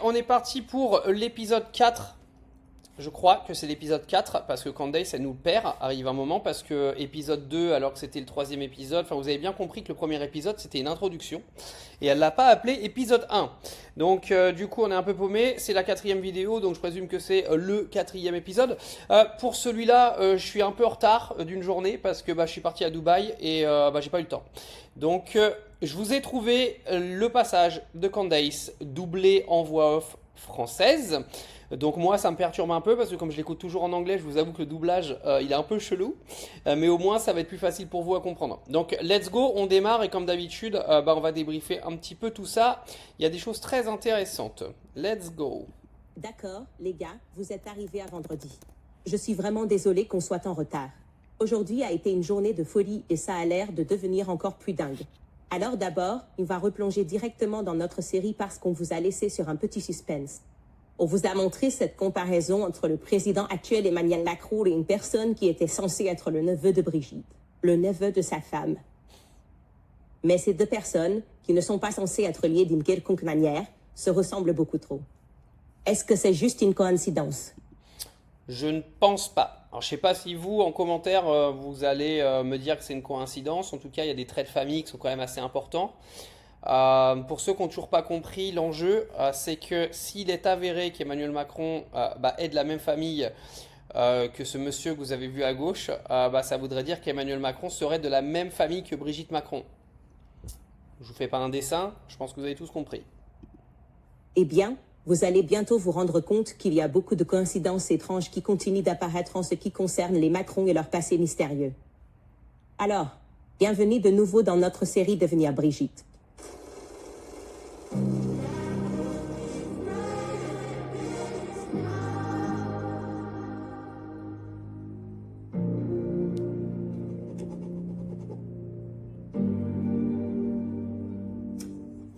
On est parti pour l'épisode 4. Je crois que c'est l'épisode 4 parce que Candace elle nous perd, arrive un moment parce que épisode 2 alors que c'était le troisième épisode, enfin vous avez bien compris que le premier épisode c'était une introduction et elle l'a pas appelé épisode 1. Donc du coup on est un peu paumé, c'est la quatrième vidéo donc je présume que c'est le quatrième épisode. Pour celui-là je suis un peu en retard d'une journée parce que je suis parti à Dubaï et j'ai pas eu le temps. Donc je vous ai trouvé le passage de Candace doublé en voix off française. Donc moi ça me perturbe un peu parce que comme je l'écoute toujours en anglais, je vous avoue que le doublage il est un peu chelou, mais au moins ça va être plus facile pour vous à comprendre. Donc let's go, on démarre et comme d'habitude on va débriefer un petit peu tout ça. Il y a des choses très intéressantes. Let's go. D'accord, les gars, vous êtes arrivés à vendredi. Je suis vraiment désolée qu'on soit en retard. Aujourd'hui a été une journée de folie et ça a l'air de devenir encore plus dingue. Alors d'abord, on va replonger directement dans notre série parce qu'on vous a laissé sur un petit suspense. On vous a montré cette comparaison entre le président actuel Emmanuel Macron et une personne qui était censée être le neveu de Brigitte, le neveu de sa femme. Mais ces deux personnes, qui ne sont pas censées être liées d'une quelconque manière, se ressemblent beaucoup trop. Est-ce que c'est juste une coïncidence? Je ne pense pas. Alors je sais pas si vous en commentaire vous allez me dire que c'est une coïncidence. En tout cas il y a des traits de famille qui sont quand même assez importants. Pour ceux qui n'ont toujours pas compris, l'enjeu, c'est que s'il est avéré qu'Emmanuel Macron est de la même famille que ce monsieur que vous avez vu à gauche, ça voudrait dire qu'Emmanuel Macron serait de la même famille que Brigitte Macron. Je vous fais pas un dessin, je pense que vous avez tous compris. Eh bien, vous allez bientôt vous rendre compte qu'il y a beaucoup de coïncidences étranges qui continuent d'apparaître en ce qui concerne les Macron et leur passé mystérieux. Alors, bienvenue de nouveau dans notre série Devenir Brigitte.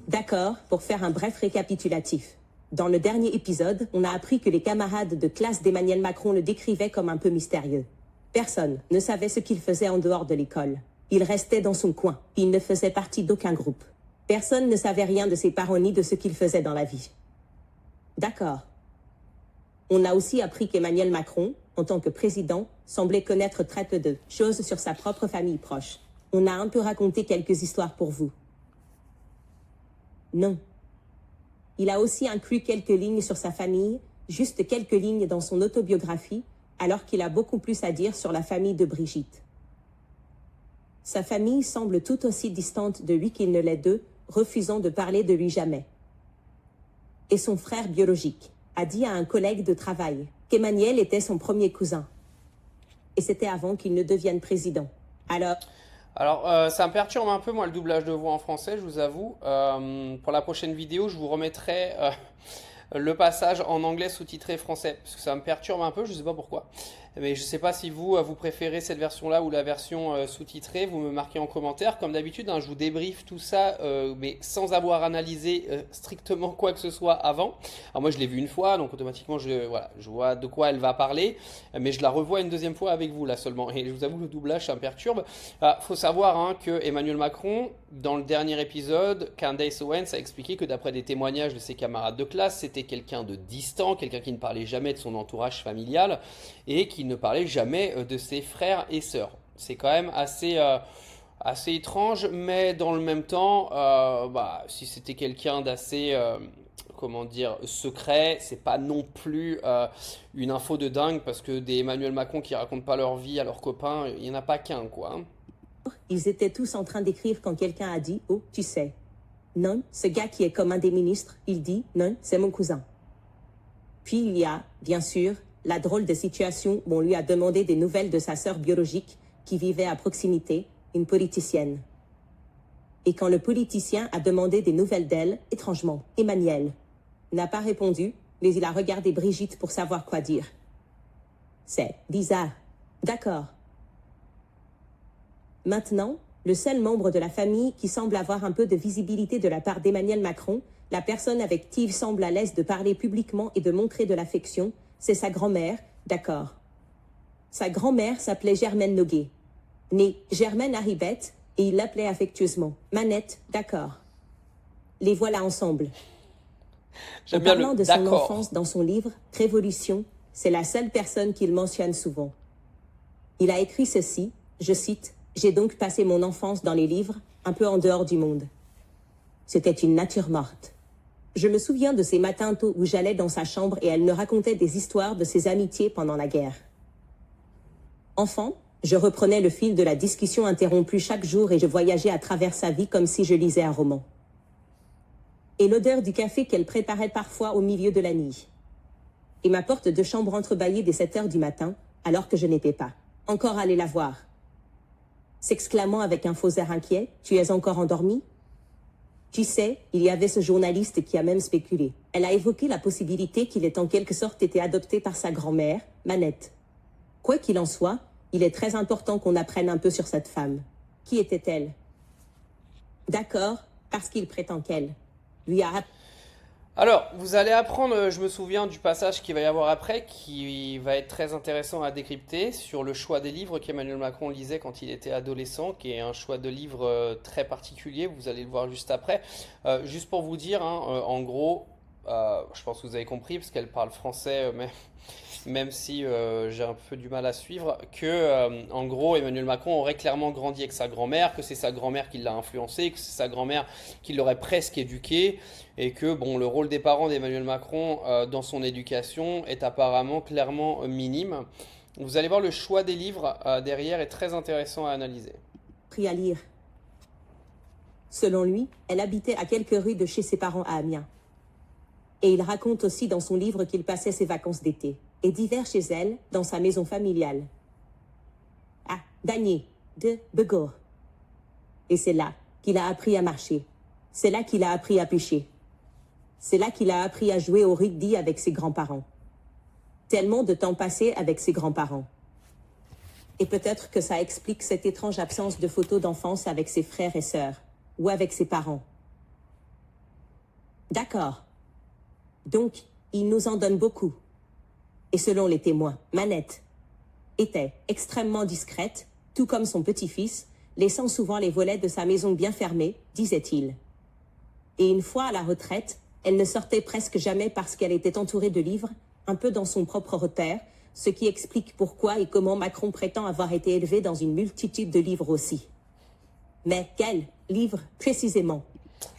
D'accord, pour faire un bref récapitulatif. Dans le dernier épisode, on a appris que les camarades de classe d'Emmanuel Macron le décrivaient comme un peu mystérieux. Personne ne savait ce qu'il faisait en dehors de l'école. Il restait dans son coin. Il ne faisait partie d'aucun groupe. Personne ne savait rien de ses parents ni de ce qu'il faisait dans la vie. D'accord. On a aussi appris qu'Emmanuel Macron, en tant que président, semblait connaître très peu de choses sur sa propre famille proche. On a un peu raconté quelques histoires pour vous. Non. Il a aussi inclus quelques lignes sur sa famille, juste quelques lignes dans son autobiographie, alors qu'il a beaucoup plus à dire sur la famille de Brigitte. Sa famille semble tout aussi distante de lui qu'il ne l'est d'eux, refusant de parler de lui jamais. Et son frère biologique a dit à un collègue de travail qu'Emmanuel était son premier cousin. Et c'était avant qu'il ne devienne président. Alors, ça me perturbe un peu, moi, le doublage de voix en français, je vous avoue. Pour la prochaine vidéo, je vous remettrai le passage en anglais sous-titré français, parce que ça me perturbe un peu, je ne sais pas pourquoi. Mais je ne sais pas si vous préférez cette version-là ou la version sous-titrée, vous me marquez en commentaire. Comme d'habitude, je vous débriefe tout ça, mais sans avoir analysé strictement quoi que ce soit avant. Alors moi, je l'ai vu une fois, donc automatiquement, je vois de quoi elle va parler, mais je la revois une deuxième fois avec vous, là seulement. Et je vous avoue, le doublage, ça me perturbe. Faut savoir que Emmanuel Macron, dans le dernier épisode, Candace Owens a expliqué que d'après des témoignages de ses camarades de classe, c'était quelqu'un de distant, quelqu'un qui ne parlait jamais de son entourage familial et qui ne parlait jamais de ses frères et sœurs. C'est quand même assez étrange, mais dans le même temps, si c'était quelqu'un d'assez, secret, c'est pas non plus une info de dingue parce que des Emmanuel Macron qui racontent pas leur vie à leurs copains, il y en a pas qu'un, quoi. Ils étaient tous en train d'écrire quand quelqu'un a dit « Oh, tu sais. Non, ce gars qui est comme un des ministres, il dit « Non, c'est mon cousin. » Puis il y a, bien sûr, la drôle de situation où on lui a demandé des nouvelles de sa sœur biologique qui vivait à proximité, une politicienne. Et quand le politicien a demandé des nouvelles d'elle, étrangement, Emmanuel n'a pas répondu, mais il a regardé Brigitte pour savoir quoi dire. C'est bizarre. D'accord. Maintenant, le seul membre de la famille qui semble avoir un peu de visibilité de la part d'Emmanuel Macron, la personne avec qui il semble à l'aise de parler publiquement et de montrer de l'affection, c'est sa grand-mère, d'accord. Sa grand-mère s'appelait Germaine Noguet, née Germaine Haribette, et il l'appelait affectueusement Manette, d'accord. Les voilà ensemble. J'aime En bien parlant le de son d'accord. enfance dans son livre Révolution, c'est la seule personne qu'il mentionne souvent. Il a écrit ceci, je cite, « J'ai donc passé mon enfance dans les livres, un peu en dehors du monde. C'était une nature morte. Je me souviens de ces matins tôt où j'allais dans sa chambre et elle me racontait des histoires de ses amitiés pendant la guerre. Enfant, je reprenais le fil de la discussion interrompue chaque jour et je voyageais à travers sa vie comme si je lisais un roman. Et l'odeur du café qu'elle préparait parfois au milieu de la nuit. Et ma porte de chambre entrebâillée dès 7 heures du matin, alors que je n'étais pas encore allée la voir. S'exclamant avec un faux air inquiet, « Tu es encore endormi ?» Tu sais, il y avait ce journaliste qui a même spéculé. Elle a évoqué la possibilité qu'il ait en quelque sorte été adopté par sa grand-mère, Manette. Quoi qu'il en soit, il est très important qu'on apprenne un peu sur cette femme. Qui était-elle? D'accord, parce qu'il prétend qu'elle lui a... Alors, vous allez apprendre, je me souviens du passage qu'il va y avoir après, qui va être très intéressant à décrypter, sur le choix des livres qu'Emmanuel Macron lisait quand il était adolescent, qui est un choix de livres très particulier, vous allez le voir juste après. Juste pour vous dire, hein, en gros, je pense que vous avez compris, parce qu'elle parle français, mais même si j'ai un peu du mal à suivre, que en gros Emmanuel Macron aurait clairement grandi avec sa grand-mère, que c'est sa grand-mère qui l'a influencé, que c'est sa grand-mère qui l'aurait presque éduqué, et que bon, le rôle des parents d'Emmanuel Macron dans son éducation est apparemment clairement minime. Vous allez voir, le choix des livres derrière est très intéressant à analyser. Appris à lire. Selon lui, elle habitait à quelques rues de chez ses parents à Amiens. Et il raconte aussi dans son livre qu'il passait ses vacances d'été et d'hiver chez elle, dans sa maison familiale. À Dagny, de Begour. Et c'est là qu'il a appris à marcher. C'est là qu'il a appris à pêcher. C'est là qu'il a appris à jouer au rugby avec ses grands-parents. Tellement de temps passé avec ses grands-parents. Et peut-être que ça explique cette étrange absence de photos d'enfance avec ses frères et sœurs, ou avec ses parents. D'accord. Donc, il nous en donne beaucoup. Et selon les témoins, Manette était extrêmement discrète, tout comme son petit-fils, laissant souvent les volets de sa maison bien fermés, disait-il. Et une fois à la retraite, elle ne sortait presque jamais parce qu'elle était entourée de livres, un peu dans son propre repère, ce qui explique pourquoi et comment Macron prétend avoir été élevé dans une multitude de livres aussi. Mais quels livres précisément ?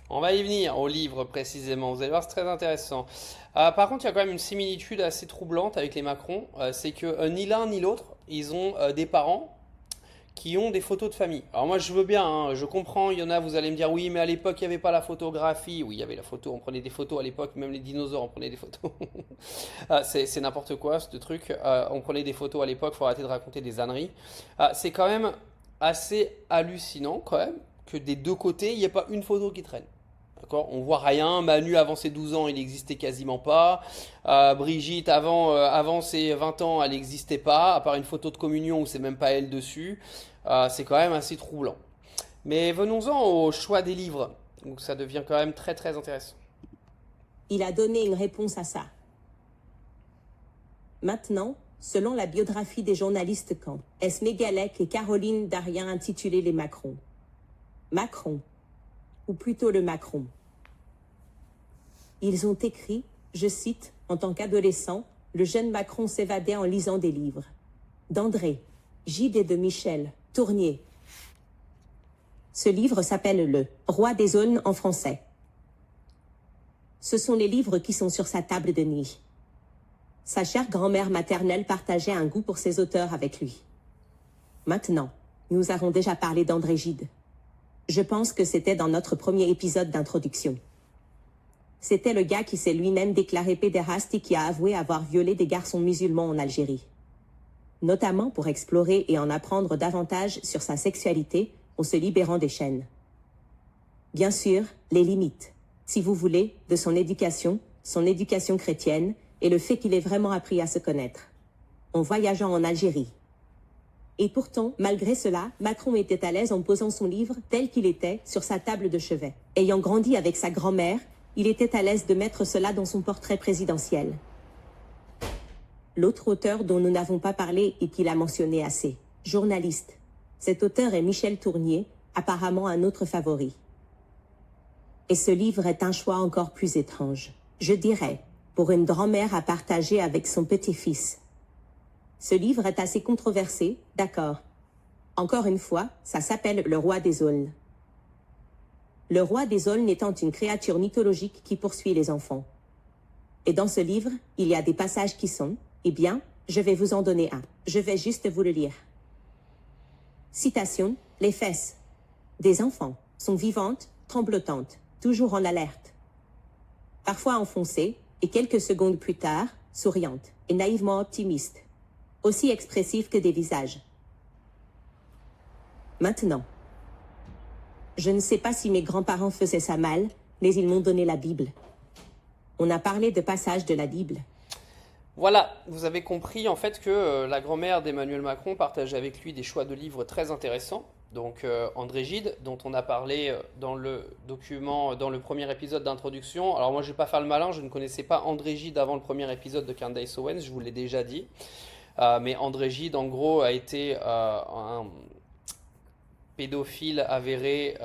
On va y venir au livre précisément, vous allez voir, c'est très intéressant. Par contre, il y a quand même une similitude assez troublante avec les Macron, c'est que ni l'un ni l'autre, ils ont des parents qui ont des photos de famille. Alors moi je veux bien, hein, je comprends, il y en a, vous allez me dire oui, mais à l'époque il n'y avait pas la photographie. Oui, il y avait la photo, on prenait des photos à l'époque, même les dinosaures on prenait des photos. C'est n'importe quoi ce truc, on prenait des photos à l'époque, il faut arrêter de raconter des âneries. C'est quand même assez hallucinant quand même que des deux côtés, il n'y ait pas une photo qui traîne. D'accord, on voit rien. Manu avant ses 12 ans, il n'existait quasiment pas. Brigitte avant ses 20 ans, elle n'existait pas, à part une photo de communion où c'est même pas elle dessus. C'est quand même assez troublant. Mais venons-en au choix des livres, où ça devient quand même très très intéressant. Il a donné une réponse à ça. Maintenant, selon la biographie des journalistes Caen, Esmé Galec et Caroline Darien intitulée Les Macron. Macron, ou plutôt le Macron. Ils ont écrit, je cite, en tant qu'adolescent, le jeune Macron s'évadait en lisant des livres. D'André, Gide et de Michel, Tournier. Ce livre s'appelle Le Roi des aulnes en français. Ce sont les livres qui sont sur sa table de nuit. Sa chère grand-mère maternelle partageait un goût pour ces auteurs avec lui. Maintenant, nous avons déjà parlé d'André Gide. Je pense que c'était dans notre premier épisode d'introduction. C'était le gars qui s'est lui-même déclaré pédéraste et qui a avoué avoir violé des garçons musulmans en Algérie. Notamment pour explorer et en apprendre davantage sur sa sexualité en se libérant des chaînes. Bien sûr, les limites, si vous voulez, de son éducation chrétienne et le fait qu'il ait vraiment appris à se connaître. En voyageant en Algérie. Et pourtant, malgré cela, Macron était à l'aise en posant son livre tel qu'il était sur sa table de chevet. Ayant grandi avec sa grand-mère, il était à l'aise de mettre cela dans son portrait présidentiel. L'autre auteur dont nous n'avons pas parlé et qu'il a mentionné assez, journaliste. Cet auteur est Michel Tournier, apparemment un autre favori. Et ce livre est un choix encore plus étrange. Je dirais, pour une grand-mère à partager avec son petit-fils. Ce livre est assez controversé, d'accord. Encore une fois, ça s'appelle Le Roi des Aulnes. Le Roi des Aulnes étant une créature mythologique qui poursuit les enfants. Et dans ce livre, il y a des passages qui sont, eh bien, je vais vous en donner un. Je vais juste vous le lire. Citation, les fesses des enfants sont vivantes, tremblotantes, toujours en alerte. Parfois enfoncées, et quelques secondes plus tard, souriantes et naïvement optimistes. Aussi expressives que des visages. Maintenant. Je ne sais pas si mes grands-parents faisaient ça mal, mais ils m'ont donné la Bible. On a parlé de passages de la Bible. Voilà, vous avez compris en fait que la grand-mère d'Emmanuel Macron partageait avec lui des choix de livres très intéressants. Donc André Gide, dont on a parlé dans le document, dans le premier épisode d'introduction. Alors moi je ne vais pas faire le malin, je ne connaissais pas André Gide avant le premier épisode de Candace Owens, je vous l'ai déjà dit. Mais André Gide en gros a été un pédophile avéré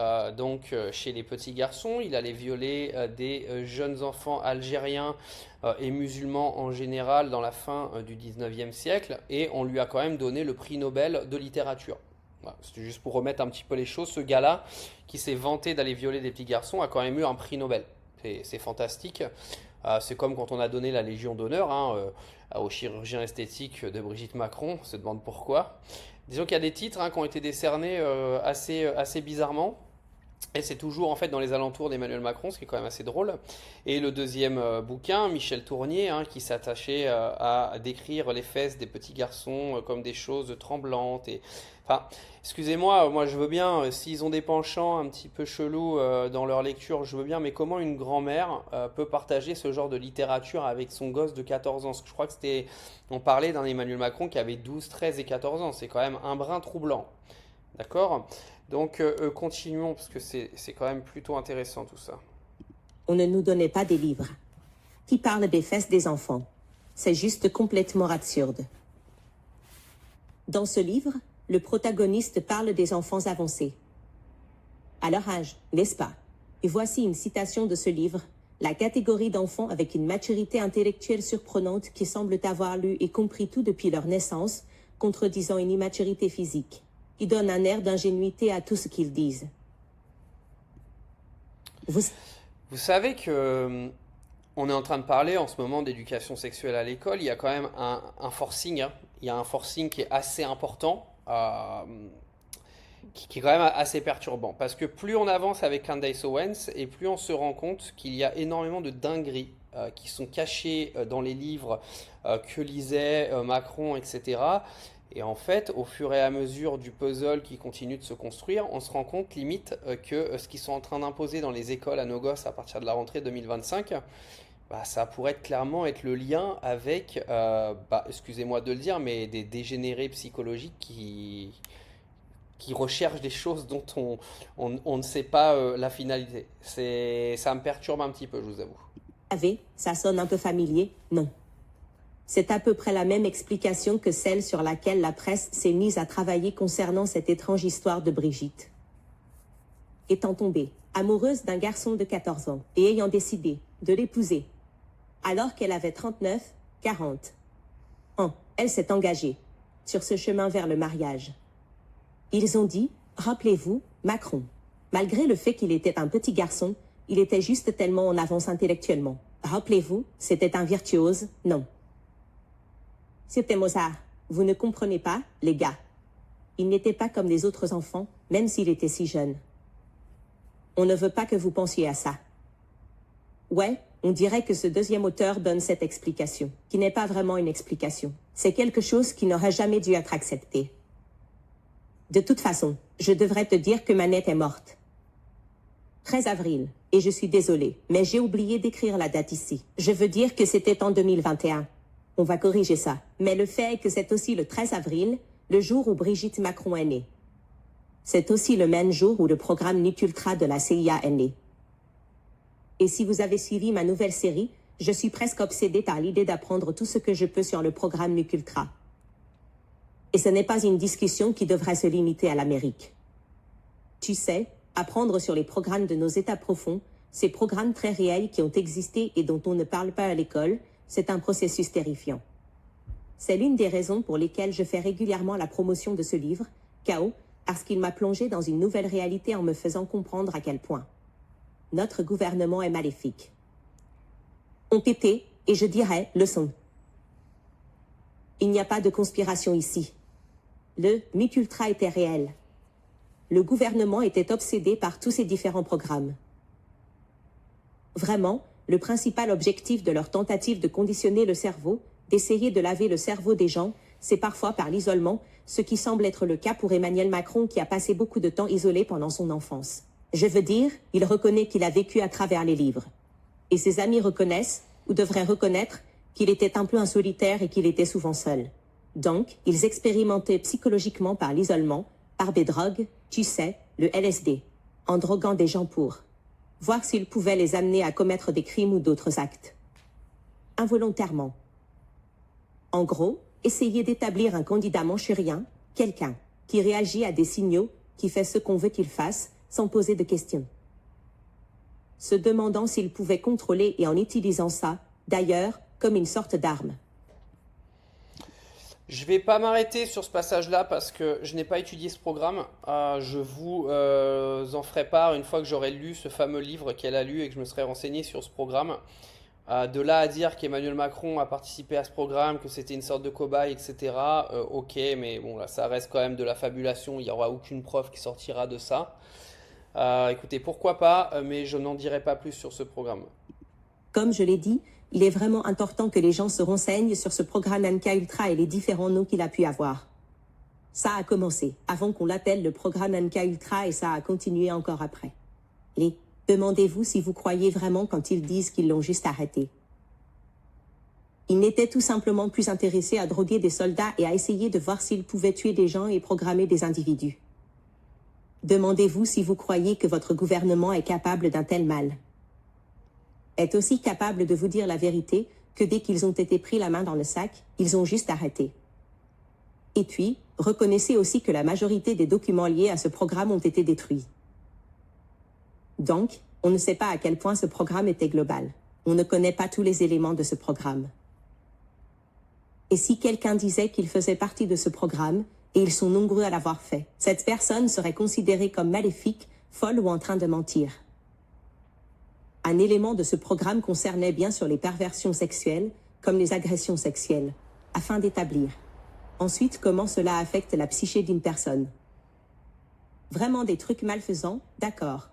chez les petits garçons. Il allait violer des jeunes enfants algériens et musulmans en général dans la fin du 19e siècle. Et on lui a quand même donné le prix Nobel de littérature. Voilà, c'était juste pour remettre un petit peu les choses. Ce gars-là, qui s'est vanté d'aller violer des petits garçons, a quand même eu un prix Nobel. C'est fantastique. C'est comme quand on a donné la Légion d'honneur au chirurgien esthétique de Brigitte Macron. On se demande pourquoi. Disons qu'il y a des titres qui ont été décernés assez bizarrement. Et c'est toujours en fait dans les alentours d'Emmanuel Macron, ce qui est quand même assez drôle. Et le deuxième bouquin, Michel Tournier, qui s'attachait à décrire les fesses des petits garçons comme des choses tremblantes. Enfin, excusez-moi, moi je veux bien, s'ils ont des penchants un petit peu chelous dans leur lecture, je veux bien, mais comment une grand-mère peut partager ce genre de littérature avec son gosse de 14 ans? Parce que je crois que on parlait d'un Emmanuel Macron qui avait 12, 13 et 14 ans, c'est quand même un brin troublant. D'accord? Donc continuons, parce que c'est quand même plutôt intéressant tout ça. On ne nous donnait pas des livres qui parlent des fesses des enfants. C'est juste complètement absurde. Dans ce livre, le protagoniste parle des enfants avancés. À leur âge, n'est-ce pas? Et voici une citation de ce livre. La catégorie d'enfants avec une maturité intellectuelle surprenante qui semblent avoir lu et compris tout depuis leur naissance, contredisant une immaturité physique. Ils donnent un air d'ingénuité à tout ce qu'ils disent. Vous savez que on est en train de parler en ce moment d'éducation sexuelle à l'école. Il y a quand même un forcing. Il y a un forcing qui est assez important, qui est quand même assez perturbant. Parce que plus on avance avec Candace Owens, et plus on se rend compte qu'il y a énormément de dingueries qui sont cachées dans les livres que lisait Macron, etc. Et en fait, au fur et à mesure du puzzle qui continue de se construire, on se rend compte limite que ce qu'ils sont en train d'imposer dans les écoles à nos gosses à partir de la rentrée 2025, ça pourrait clairement être le lien avec, excusez-moi de le dire, mais des dégénérés psychologiques qui recherchent des choses dont on ne sait pas la finalité. Ça me perturbe un petit peu, je vous avoue. Ça sonne un peu familier, non? C'est à peu près la même explication que celle sur laquelle la presse s'est mise à travailler concernant cette étrange histoire de Brigitte. Étant tombée amoureuse d'un garçon de 14 ans et ayant décidé de l'épouser, alors qu'elle avait 39, 40 ans, elle s'est engagée sur ce chemin vers le mariage. Ils ont dit, rappelez-vous, Macron, malgré le fait qu'il était un petit garçon, il était juste tellement en avance intellectuellement. Rappelez-vous, c'était un virtuose, non. C'était Mozart. Vous ne comprenez pas, les gars. Il n'était pas comme les autres enfants, même s'il était si jeune. On ne veut pas que vous pensiez à ça. Ouais, on dirait que ce deuxième auteur donne cette explication, qui n'est pas vraiment une explication. C'est quelque chose qui n'aurait jamais dû être accepté. De toute façon, je devrais te dire que Manette est morte. 13 avril, et je suis désolée, mais j'ai oublié d'écrire la date ici. Je veux dire que c'était en 2021. On va corriger ça. Mais le fait est que c'est aussi le 13 avril, le jour où Brigitte Macron est née. C'est aussi le même jour où le programme Nuit Ultra de la CIA est né. Et si vous avez suivi ma nouvelle série, je suis presque obsédée par l'idée d'apprendre tout ce que je peux sur le programme Nuit Ultra. Et ce n'est pas une discussion qui devrait se limiter à l'Amérique. Tu sais, apprendre sur les programmes de nos États profonds, Ces programmes très réels qui ont existé et dont on ne parle pas à l'école, c'est un processus terrifiant. C'est l'une des raisons pour lesquelles je fais régulièrement la promotion de ce livre, Chaos, parce qu'il m'a plongé dans une nouvelle réalité en me faisant comprendre à quel point notre gouvernement est maléfique. On pétait, et je dirais, le son. Il n'y a pas de conspiration ici. Le mythe ultra était réel. Le gouvernement était obsédé par tous ces différents programmes. Vraiment, le principal objectif de leur tentative de conditionner le cerveau, d'essayer de laver le cerveau des gens, c'est parfois par l'isolement, ce qui semble être le cas pour Emmanuel Macron qui a passé beaucoup de temps isolé pendant son enfance. Je veux dire, il reconnaît qu'il a vécu à travers les livres. Et ses amis reconnaissent, ou devraient reconnaître, qu'il était un peu un solitaire et qu'il était souvent seul. Donc, ils expérimentaient psychologiquement par l'isolement, par des drogues, tu sais, le LSD, en droguant des gens pour voir s'ils pouvaient les amener à commettre des crimes ou d'autres actes. Involontairement. En gros, essayer d'établir un candidat manchurien, quelqu'un qui réagit à des signaux, qui fait ce qu'on veut qu'il fasse, sans poser de questions. Se demandant s'il pouvait contrôler et en utilisant ça, d'ailleurs, comme une sorte d'arme. Je vais pas m'arrêter sur ce passage-là parce que je n'ai pas étudié ce programme. Je vous en ferai part une fois que j'aurai lu ce fameux livre qu'elle a lu et que je me serai renseigné sur ce programme. De là à dire qu'Emmanuel Macron a participé à ce programme, que c'était une sorte de cobaye, etc. Ok, mais bon, là, ça reste quand même de la fabulation. Il n'y aura aucune preuve qui sortira de ça. Écoutez, pourquoi pas, mais je n'en dirai pas plus sur ce programme. Comme je l'ai dit, il est vraiment important que les gens se renseignent sur ce programme MKUltra et les différents noms qu'il a pu avoir. Ça a commencé avant qu'on l'appelle le programme MKUltra et ça a continué encore après. Demandez-vous si vous croyez vraiment quand ils disent qu'ils l'ont juste arrêté. Ils n'étaient tout simplement plus intéressés à droguer des soldats et à essayer de voir s'ils pouvaient tuer des gens et programmer des individus. Demandez-vous si vous croyez que votre gouvernement est capable d'un tel mal. Est aussi capable de vous dire la vérité que dès qu'ils ont été pris la main dans le sac, ils ont juste arrêté. Et puis, reconnaissez aussi que la majorité des documents liés à ce programme ont été détruits. Donc, on ne sait pas à quel point ce programme était global. On ne connaît pas tous les éléments de ce programme. Et si quelqu'un disait qu'il faisait partie de ce programme, et ils sont nombreux à l'avoir fait, cette personne serait considérée comme maléfique, folle ou en train de mentir. Un élément de ce programme concernait bien sûr les perversions sexuelles, comme les agressions sexuelles, afin d'établir ensuite comment cela affecte la psyché d'une personne. Vraiment des trucs malfaisants, d'accord.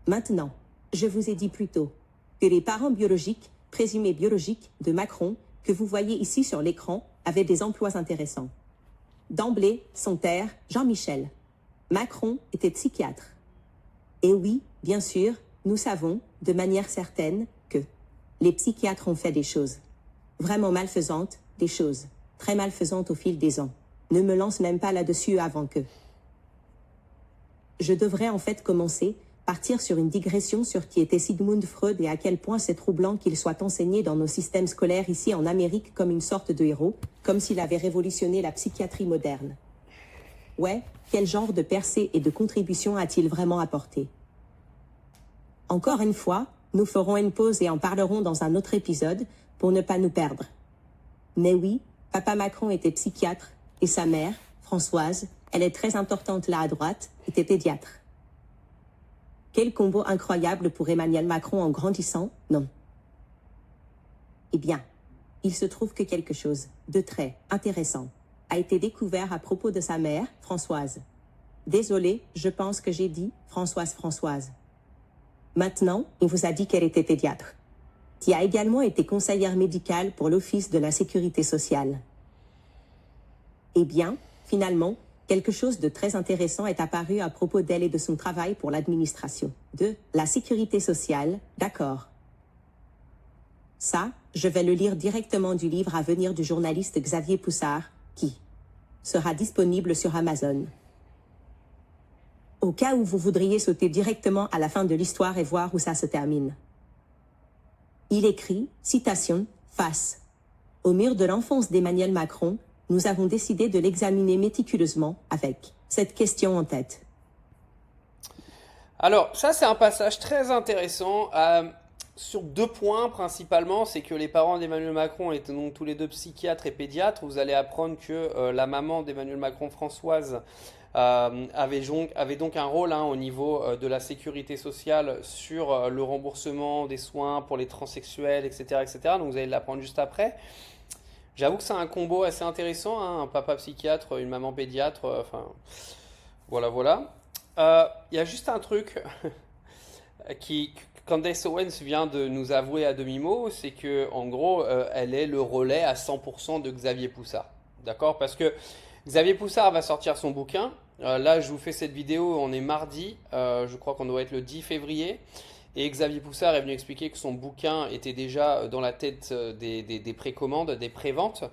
Maintenant, je vous ai dit plus tôt que les parents biologiques, présumés biologiques, de Macron, que vous voyez ici sur l'écran, avaient des emplois intéressants. D'emblée, son père, Jean-Michel Macron, était psychiatre. Et oui, bien sûr, nous savons, de manière certaine, que les psychiatres ont fait des choses vraiment malfaisantes, des choses très malfaisantes au fil des ans. Ne me lance même pas là-dessus avant que. Je devrais en fait partir sur une digression sur qui était Sigmund Freud et à quel point c'est troublant qu'il soit enseigné dans nos systèmes scolaires ici en Amérique comme une sorte de héros, comme s'il avait révolutionné la psychiatrie moderne. Ouais, quel genre de percée et de contribution a-t-il vraiment apporté ? Encore une fois, nous ferons une pause et en parlerons dans un autre épisode pour ne pas nous perdre. Mais oui, papa Macron était psychiatre et sa mère, Françoise, elle est très importante là à droite, était pédiatre. Quel combo incroyable pour Emmanuel Macron en grandissant, non? Eh bien, il se trouve que quelque chose de très intéressant a été découvert à propos de sa mère, Françoise. Désolée, je pense que j'ai dit Françoise. Maintenant, il vous a dit qu'elle était pédiatre, qui a également été conseillère médicale pour l'Office de la Sécurité sociale. Eh bien, finalement, quelque chose de très intéressant est apparu à propos d'elle et de son travail pour l'administration de la Sécurité sociale, d'accord. Ça, je vais le lire directement du livre à venir du journaliste Xavier Poussard, qui sera disponible sur Amazon. Au cas où vous voudriez sauter directement à la fin de l'histoire et voir où ça se termine. Il écrit, citation, face au mur de l'enfance d'Emmanuel Macron, nous avons décidé de l'examiner méticuleusement avec cette question en tête. Alors, ça, c'est un passage très intéressant sur deux points principalement. C'est que les parents d'Emmanuel Macron étaient donc tous les deux psychiatres et pédiatres. Vous allez apprendre que la maman d'Emmanuel Macron, Françoise, avait donc un rôle au niveau de la sécurité sociale sur le remboursement des soins pour les transsexuels, etc., etc. Donc, vous allez l'apprendre juste après. J'avoue que c'est un combo assez intéressant, un papa psychiatre, une maman pédiatre, enfin, voilà, voilà. Il y a juste un truc qui Candace Owens vient de nous avouer à demi-mot, c'est que en gros, elle est le relais à 100% de Xavier Poussard. D'accord? Parce que Xavier Poussard va sortir son bouquin. Là, je vous fais cette vidéo, on est mardi, je crois qu'on doit être le 10 février. Et Xavier Poussard est venu expliquer que son bouquin était déjà dans la tête des précommandes, des préventes.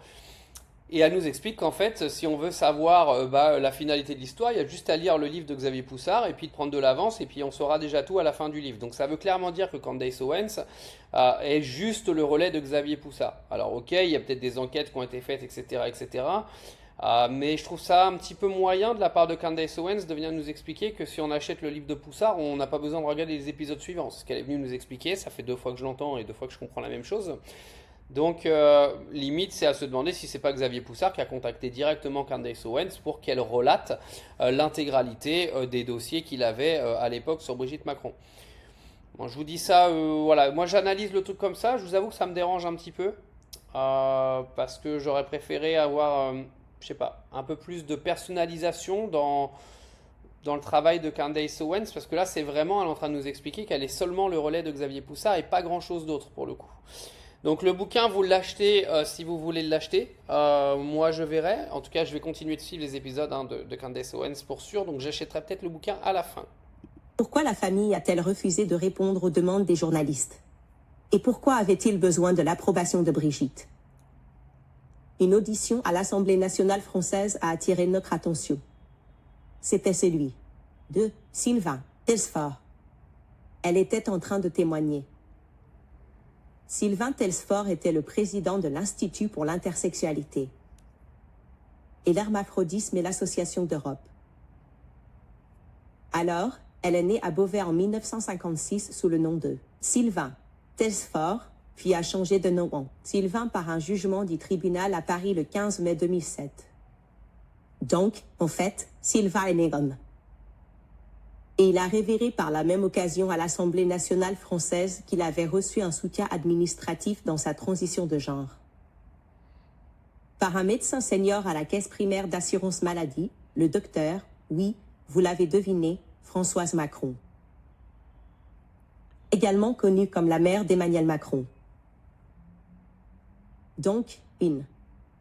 Et elle nous explique qu'en fait, si on veut savoir la finalité de l'histoire, il y a juste à lire le livre de Xavier Poussard et puis de prendre de l'avance et puis on saura déjà tout à la fin du livre. Donc ça veut clairement dire que Candace Owens est juste le relais de Xavier Poussard. Alors ok, il y a peut-être des enquêtes qui ont été faites, etc., etc. Mais je trouve ça un petit peu moyen de la part de Candace Owens de venir nous expliquer que si on achète le livre de Poussard, on n'a pas besoin de regarder les épisodes suivants. C'est ce qu'elle est venue nous expliquer, ça fait 2 fois que je l'entends et 2 fois que je comprends la même chose. Donc, limite, c'est à se demander si c'est pas Xavier Poussard qui a contacté directement Candace Owens pour qu'elle relate l'intégralité des dossiers qu'il avait à l'époque sur Brigitte Macron. Bon, je vous dis ça, voilà, moi j'analyse le truc comme ça, je vous avoue que ça me dérange un petit peu, parce que j'aurais préféré avoir, je sais pas, un peu plus de personnalisation dans le travail de Candace Owens, parce que là c'est vraiment, elle est en train de nous expliquer qu'elle est seulement le relais de Xavier Poussard et pas grand chose d'autre pour le coup. Donc le bouquin, vous l'achetez si vous voulez l'acheter. Moi, je verrai. En tout cas, je vais continuer de suivre les épisodes de Candace Owens pour sûr. Donc j'achèterai peut-être le bouquin à la fin. Pourquoi la famille a-t-elle refusé de répondre aux demandes des journalistes? Et pourquoi avait-il besoin de l'approbation de Brigitte? Une audition à l'Assemblée nationale française a attiré notre attention. C'était celui de Sylvain Tesfaye. Elle était en train de témoigner. Sylvain Tesfaye était le président de l'Institut pour l'intersexualité et l'hermaphrodisme et l'Association d'Europe. Alors, elle est née à Beauvais en 1956 sous le nom de Sylvain Tesfaye, puis a changé de nom en Sylvain par un jugement du tribunal à Paris le 15 mai 2007. Donc, en fait, Sylvain est né homme. Et il a révélé par la même occasion à l'Assemblée nationale française qu'il avait reçu un soutien administratif dans sa transition de genre. Par un médecin senior à la caisse primaire d'assurance maladie, le docteur, oui, vous l'avez deviné, Françoise Macron. Également connue comme la mère d'Emmanuel Macron. Donc, une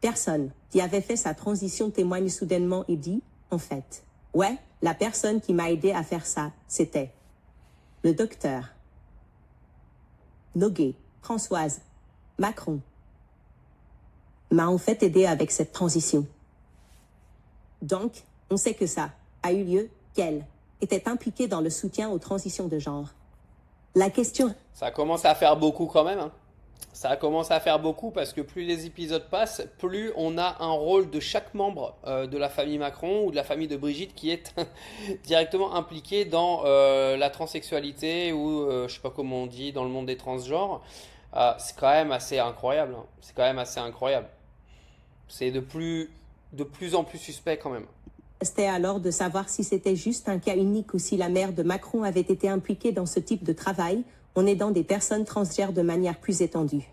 personne qui avait fait sa transition témoigne soudainement et dit, en fait, ouais, la personne qui m'a aidé à faire ça, c'était le docteur Noguet, Françoise Macron, m'a en fait aidé avec cette transition. Donc, on sait que ça a eu lieu, qu'elle était impliquée dans le soutien aux transitions de genre. La question... Ça commence à faire beaucoup quand même, hein. Ça commence à faire beaucoup parce que plus les épisodes passent, plus on a un rôle de chaque membre de la famille Macron ou de la famille de Brigitte qui est directement impliqué dans la transsexualité ou je sais pas comment on dit, dans le monde des transgenres. C'est quand même assez incroyable, hein. C'est quand même assez incroyable. C'est de plus en plus suspect quand même. C'était alors de savoir si c'était juste un cas unique ou si la mère de Macron avait été impliquée dans ce type de travail, en aidant des personnes transgenres de manière plus étendue.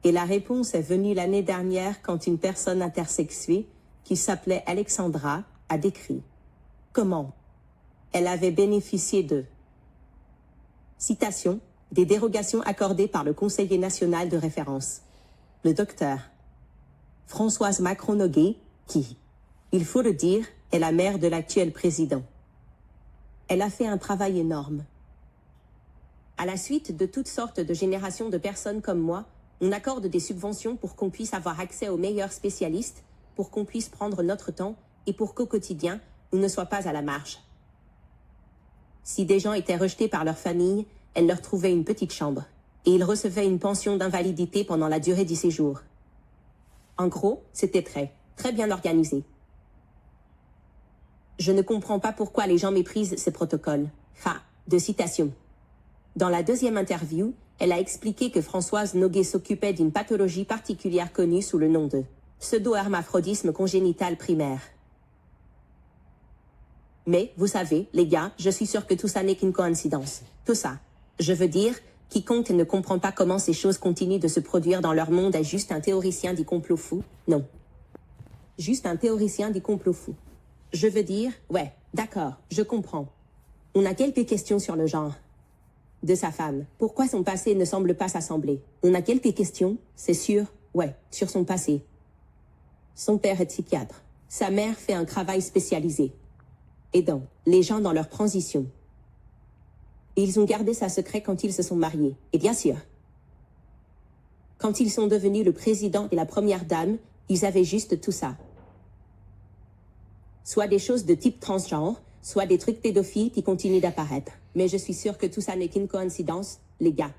Et la réponse est venue l'année dernière quand une personne intersexuée, qui s'appelait Alexandra, a décrit comment elle avait bénéficié de, citation, des dérogations accordées par le conseiller national de référence, le docteur Françoise Macron-Noguet, qui, il faut le dire, est la mère de l'actuel président. Elle a fait un travail énorme. À la suite de toutes sortes de générations de personnes comme moi, on accorde des subventions pour qu'on puisse avoir accès aux meilleurs spécialistes, pour qu'on puisse prendre notre temps et pour qu'au quotidien, on ne soit pas à la marge. Si des gens étaient rejetés par leur famille, elle leur trouvait une petite chambre et ils recevaient une pension d'invalidité pendant la durée du séjour. En gros, c'était très bien organisé. Je ne comprends pas pourquoi les gens méprisent ces protocoles. Fin de citation. Dans la deuxième interview, elle a expliqué que Françoise Noguet s'occupait d'une pathologie particulière connue sous le nom de pseudo-hermaphrodisme congénital primaire. Mais, vous savez, les gars, je suis sûr que tout ça n'est qu'une coïncidence. Tout ça. Je veux dire, quiconque ne comprend pas comment ces choses continuent de se produire dans leur monde est juste un théoricien du complot fou. Non. Juste un théoricien du complot fou. Je veux dire, ouais, d'accord, je comprends. On a quelques questions sur le genre de sa femme. Pourquoi son passé ne semble pas s'assembler? On a quelques questions, c'est sûr, ouais, sur son passé. Son père est psychiatre. Sa mère fait un travail spécialisé. Aidant les gens dans leur transition. Ils ont gardé ça secret quand ils se sont mariés. Et bien sûr, quand ils sont devenus le président et la première dame, ils avaient juste tout ça. Soit des choses de type transgenre, soit des trucs pédophiles qui continuent d'apparaître. Mais je suis sûre que tout ça n'est qu'une coïncidence, les gars.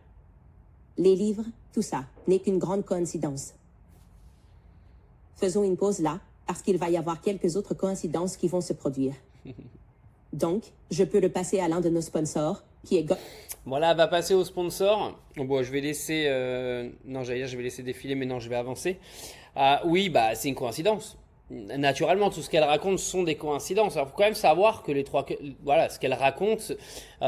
Les livres, tout ça, n'est qu'une grande coïncidence. Faisons une pause là, parce qu'il va y avoir quelques autres coïncidences qui vont se produire. Donc, je peux le passer à l'un de nos sponsors, qui est... Voilà, elle va passer au sponsor. Bon, je vais laisser... Non, j'allais dire, je vais laisser défiler, mais non, je vais avancer. Oui, bah, c'est une coïncidence. Naturellement, tout ce qu'elle raconte sont des coïncidences. Alors, il faut quand même savoir que voilà, ce qu'elle raconte,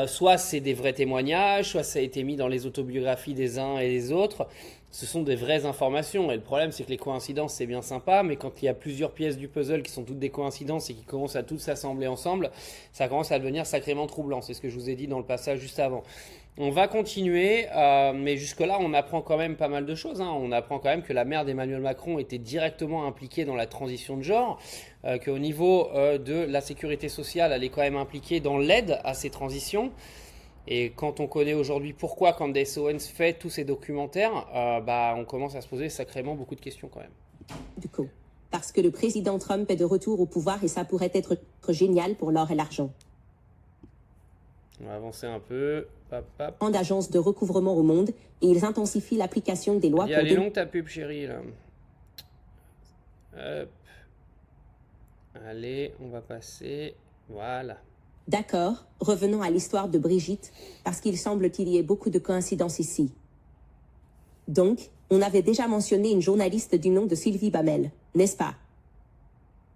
soit c'est des vrais témoignages, soit ça a été mis dans les autobiographies des uns et des autres. Ce sont des vraies informations. Et le problème, c'est que les coïncidences, c'est bien sympa, mais quand il y a plusieurs pièces du puzzle qui sont toutes des coïncidences et qui commencent à toutes s'assembler ensemble, ça commence à devenir sacrément troublant. C'est ce que je vous ai dit dans le passage juste avant. On va continuer, mais jusque-là, on apprend quand même pas mal de choses. On apprend quand même que la mère d'Emmanuel Macron était directement impliquée dans la transition de genre, qu'au niveau de la sécurité sociale, elle est quand même impliquée dans l'aide à ces transitions. Et quand on connaît aujourd'hui pourquoi Candace Owens fait tous ces documentaires, on commence à se poser sacrément beaucoup de questions quand même. Du coup, parce que le président Trump est de retour au pouvoir et ça pourrait être génial pour l'or et l'argent. On va avancer un peu. En d'agence de recouvrement au monde et ils intensifient l'application des lois. Elle est longue ta pub, chérie, là. Hop. Allez, on va passer. Voilà. D'accord, revenons à l'histoire de Brigitte, parce qu'il semble qu'il y ait beaucoup de coïncidences ici. Donc, on avait déjà mentionné une journaliste du nom de Sylvie Bamel, n'est-ce pas?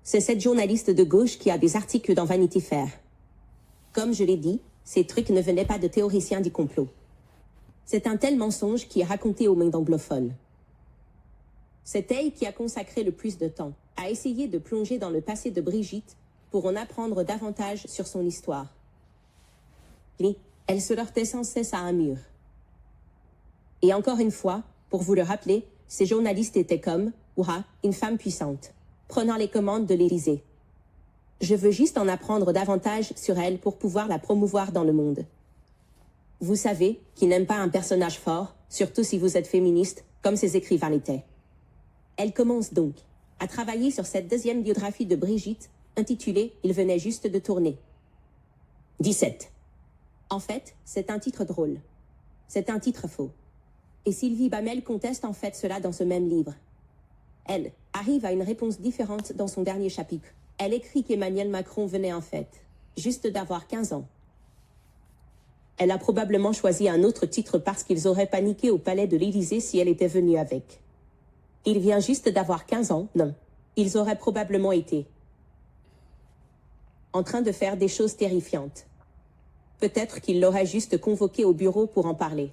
C'est cette journaliste de gauche qui a des articles dans Vanity Fair. Comme je l'ai dit, ces trucs ne venaient pas de théoriciens du complot. C'est un tel mensonge qui est raconté aux mondes anglophones. C'est elle qui a consacré le plus de temps à essayer de plonger dans le passé de Brigitte pour en apprendre davantage sur son histoire. Et elle se heurtait sans cesse à un mur. Et encore une fois, pour vous le rappeler, ces journalistes étaient comme, une femme puissante, prenant les commandes de l'Élysée. Je veux juste en apprendre davantage sur elle pour pouvoir la promouvoir dans le monde. Vous savez, qui n'aime pas un personnage fort, surtout si vous êtes féministe, comme ces écrivains l'étaient. Elle commence donc à travailler sur cette deuxième biographie de Brigitte, intitulée « Il venait juste de tourner ». 17. En fait, c'est un titre drôle. C'est un titre faux. Et Sylvie Bamel conteste en fait cela dans ce même livre. Elle arrive à une réponse différente dans son dernier chapitre. Elle écrit qu'Emmanuel Macron venait en fait juste d'avoir 15 ans. Elle a probablement choisi un autre titre parce qu'ils auraient paniqué au palais de l'Élysée si elle était venue avec. Il vient juste d'avoir 15 ans, non. Ils auraient probablement été en train de faire des choses terrifiantes. Peut-être qu'il l'aurait juste convoqué au bureau pour en parler.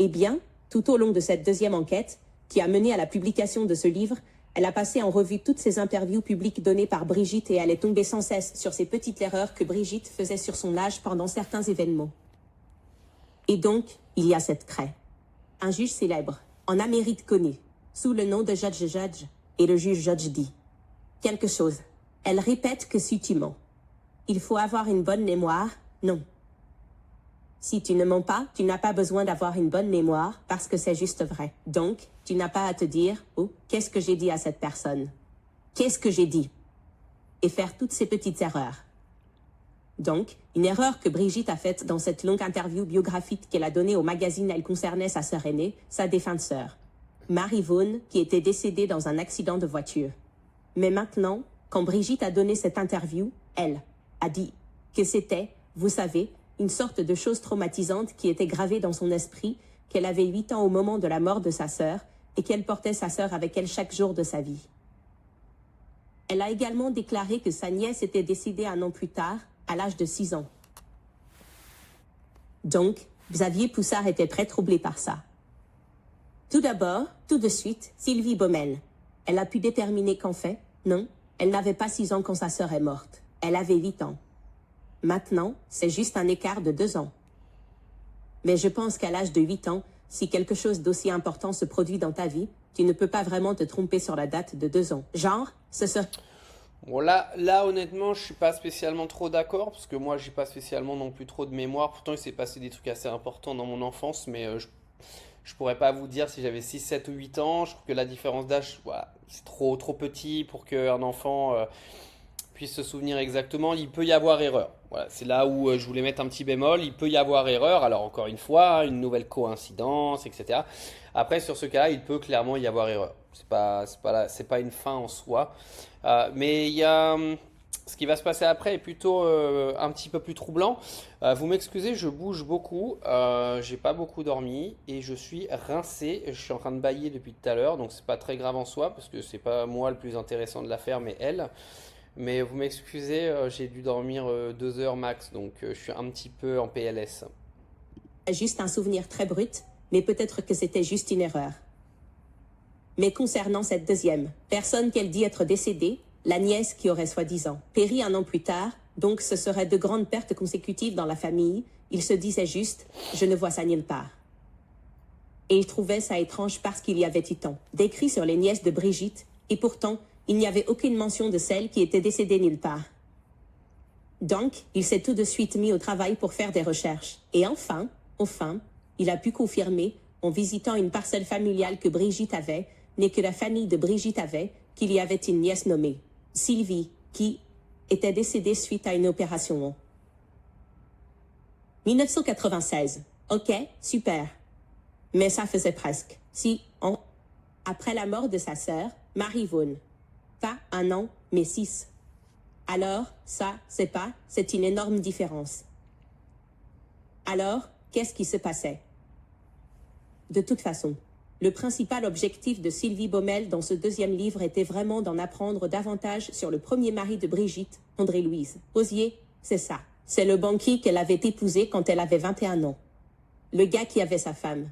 Eh bien, tout au long de cette deuxième enquête, qui a mené à la publication de ce livre, elle a passé en revue toutes ces interviews publiques données par Brigitte et elle est tombée sans cesse sur ces petites erreurs que Brigitte faisait sur son âge pendant certains événements. Et donc, il y a cette craie. Un juge célèbre, en Amérique connu, sous le nom de Judge Judge, et le juge Judge dit quelque chose. Elle répète que si tu mens, il faut avoir une bonne mémoire, non. Si tu ne mens pas, tu n'as pas besoin d'avoir une bonne mémoire parce que c'est juste vrai. Donc, tu n'as pas à te dire « Oh, qu'est-ce que j'ai dit à cette personne? Qu'est-ce que j'ai dit ?» et faire toutes ces petites erreurs. Donc, une erreur que Brigitte a faite dans cette longue interview biographique qu'elle a donnée au magazine, elle concernait sa sœur aînée, sa défunte sœur, Marie Vaughan, qui était décédée dans un accident de voiture. Mais maintenant, quand Brigitte a donné cette interview, elle a dit que c'était Vous savez, une sorte de chose traumatisante qui était gravée dans son esprit, qu'elle avait 8 ans au moment de la mort de sa sœur et qu'elle portait sa sœur avec elle chaque jour de sa vie. Elle a également déclaré que sa nièce était décédée un an plus tard, à l'âge de 6 ans. Donc, Xavier Poussard était très troublé par ça. Tout d'abord, tout de suite, Sylvie Baumel. Elle a pu déterminer qu'en fait, non, elle n'avait pas 6 ans quand sa sœur est morte. Elle avait 8 ans. Maintenant, c'est juste un écart de 2 ans. Mais je pense qu'à l'âge de 8 ans, si quelque chose d'aussi important se produit dans ta vie, tu ne peux pas vraiment te tromper sur la date de 2 ans. Genre, ce serait... Bon, là, honnêtement, je suis pas spécialement trop d'accord, parce que moi, j'ai pas spécialement non plus trop de mémoire. Pourtant, il s'est passé des trucs assez importants dans mon enfance, mais je pourrais pas vous dire si j'avais 6, 7 ou 8 ans. Je trouve que la différence d'âge, voilà, c'est trop petit pour qu'un enfant puisse se souvenir exactement. Il peut y avoir erreur. Voilà, c'est là où je voulais mettre un petit bémol. Il peut y avoir erreur. Alors, encore une fois, une nouvelle coïncidence, etc. Après, sur ce cas-là, il peut clairement y avoir erreur. C'est pas une fin en soi. Mais il y a, ce qui va se passer après est plutôt un petit peu plus troublant. Vous m'excusez, je bouge beaucoup, j'ai pas beaucoup dormi et je suis rincé. Je suis en train de bâiller depuis tout à l'heure, donc c'est pas très grave en soi parce que c'est pas moi le plus intéressant de l'affaire, mais elle. Mais vous m'excusez, j'ai dû dormir 2 heures max, donc je suis un petit peu en PLS. juste un souvenir très brut, mais peut-être que c'était juste une erreur. Mais concernant cette deuxième personne qu'elle dit être décédée, la nièce qui aurait soi-disant péri un an plus tard, donc ce serait de grandes pertes consécutives dans la famille, il se disait juste « je ne vois ça nulle part ». Et il trouvait ça étrange parce qu'il y avait tant d'écrits sur les nièces de Brigitte, et pourtant, il n'y avait aucune mention de celle qui était décédée nulle part. Donc, il s'est tout de suite mis au travail pour faire des recherches. Et enfin, il a pu confirmer, en visitant une parcelle familiale que Brigitte avait, mais que la famille de Brigitte avait, qu'il y avait une nièce nommée Sylvie, qui était décédée suite à une opération. 1996. Ok, super. Mais ça faisait presque 6 ans après la mort de sa sœur, Marie Vaughan. Pas 1 an, mais 6. Alors, ça, c'est une énorme différence. Alors, qu'est-ce qui se passait? De toute façon, le principal objectif de Sylvie Baumel dans ce deuxième livre était vraiment d'en apprendre davantage sur le premier mari de Brigitte, André-Louise Osier, c'est ça. C'est le banquier qu'elle avait épousé quand elle avait 21 ans. Le gars qui avait sa femme.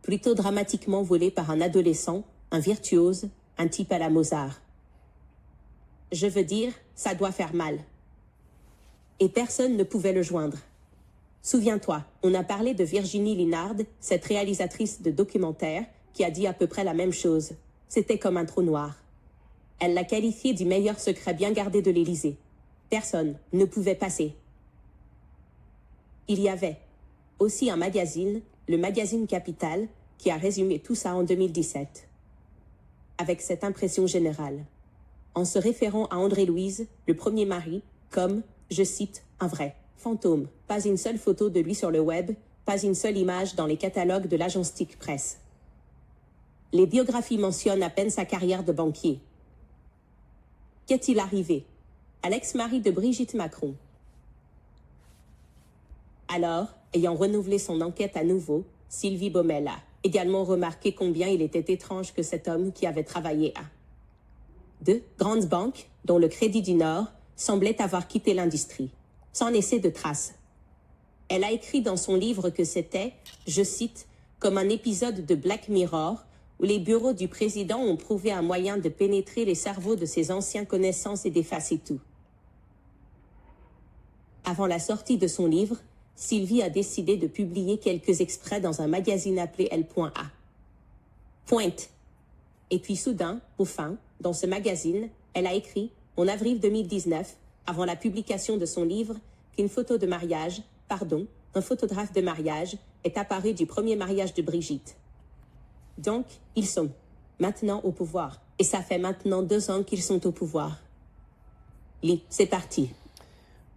Plutôt dramatiquement volé par un adolescent, un virtuose, un type à la Mozart. Je veux dire, ça doit faire mal. Et personne ne pouvait le joindre. Souviens-toi, on a parlé de Virginie Linard, cette réalisatrice de documentaires, qui a dit à peu près la même chose. C'était comme un trou noir. Elle l'a qualifié du meilleur secret bien gardé de l'Élysée. Personne ne pouvait passer. Il y avait aussi un magazine, le magazine Capital, qui a résumé tout ça en 2017. Avec cette impression générale. En se référant à André-Louise, le premier mari, comme, je cite, un vrai fantôme. Pas une seule photo de lui sur le web, pas une seule image dans les catalogues de l'agence TIC Presse. Les biographies mentionnent à peine sa carrière de banquier. Qu'est-il arrivé à l'ex-mari de Brigitte Macron? Alors, ayant renouvelé son enquête à nouveau, Sylvie Baumel a également remarqué combien il était étrange que cet homme qui avait travaillé à 2 grandes banques, dont le Crédit du Nord, semblait avoir quitté l'industrie, sans laisser de traces. Elle a écrit dans son livre que c'était, je cite, comme un épisode de Black Mirror, où les bureaux du président ont trouvé un moyen de pénétrer les cerveaux de ses anciens connaissances et d'effacer tout. Avant la sortie de son livre, Sylvie a décidé de publier quelques extraits dans un magazine appelé L.A. Pointe. Et puis soudain, au fin, dans ce magazine, elle a écrit, en avril 2019, avant la publication de son livre, qu'une photo de mariage, un photographe de mariage, est apparu du premier mariage de Brigitte. Donc, ils sont maintenant au pouvoir. Et ça fait maintenant 2 ans qu'ils sont au pouvoir. C'est parti.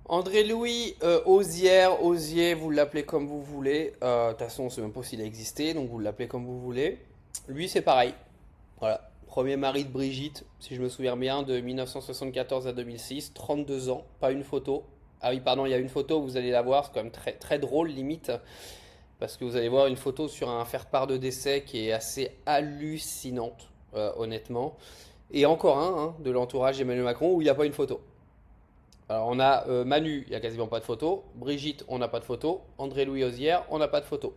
André-Louis Osier, vous l'appelez comme vous voulez. De toute façon, on ne sait même pas s'il a existé, donc vous l'appelez comme vous voulez. Lui, c'est pareil. Voilà. Premier mari de Brigitte, si je me souviens bien, de 1974 à 2006, 32 ans, pas une photo. Ah oui, pardon, il y a une photo, vous allez la voir, c'est quand même très, très drôle limite, parce que vous allez voir une photo sur un faire-part de décès qui est assez hallucinante, honnêtement. Et encore un hein, de l'entourage d'Emmanuel Macron où il n'y a pas une photo. Alors on a Manu, il n'y a quasiment pas de photo. Brigitte, on n'a pas de photo. André-Louis Ozière, on n'a pas de photo.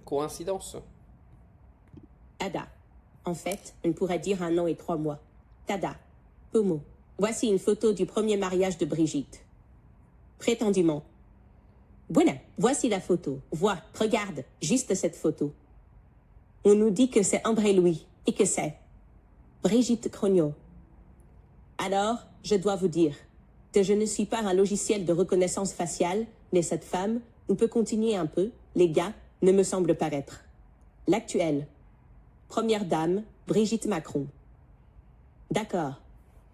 Coïncidence. Tada. En fait, on pourrait dire 1 an et 3 mois. Tada. Pomo. Voici une photo du premier mariage de Brigitte. Prétendument. Voilà, voici la photo. Vois, regarde, juste cette photo. On nous dit que c'est André-Louis et que c'est Brigitte Crogno. Alors, je dois vous dire que je ne suis pas un logiciel de reconnaissance faciale, mais cette femme, on peut continuer un peu, les gars, ne me semble pas être l'actuelle première dame, Brigitte Macron. D'accord.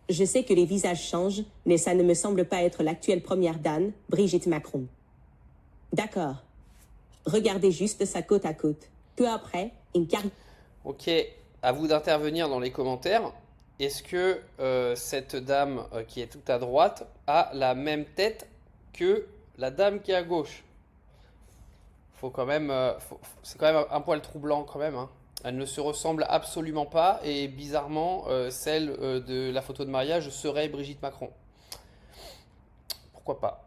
Je sais que les visages changent, mais ça ne me semble pas être l'actuelle première dame, Brigitte Macron. D'accord. Regardez juste ça côte à côte. Peu après, une carte. Ok, à vous d'intervenir dans les commentaires. Est-ce que cette dame qui est tout à droite a la même tête que la dame qui est à gauche? Faut quand même, c'est quand même un poil troublant quand même, hein. Elle ne se ressemble absolument pas et bizarrement, celle de la photo de mariage serait Brigitte Macron. Pourquoi pas?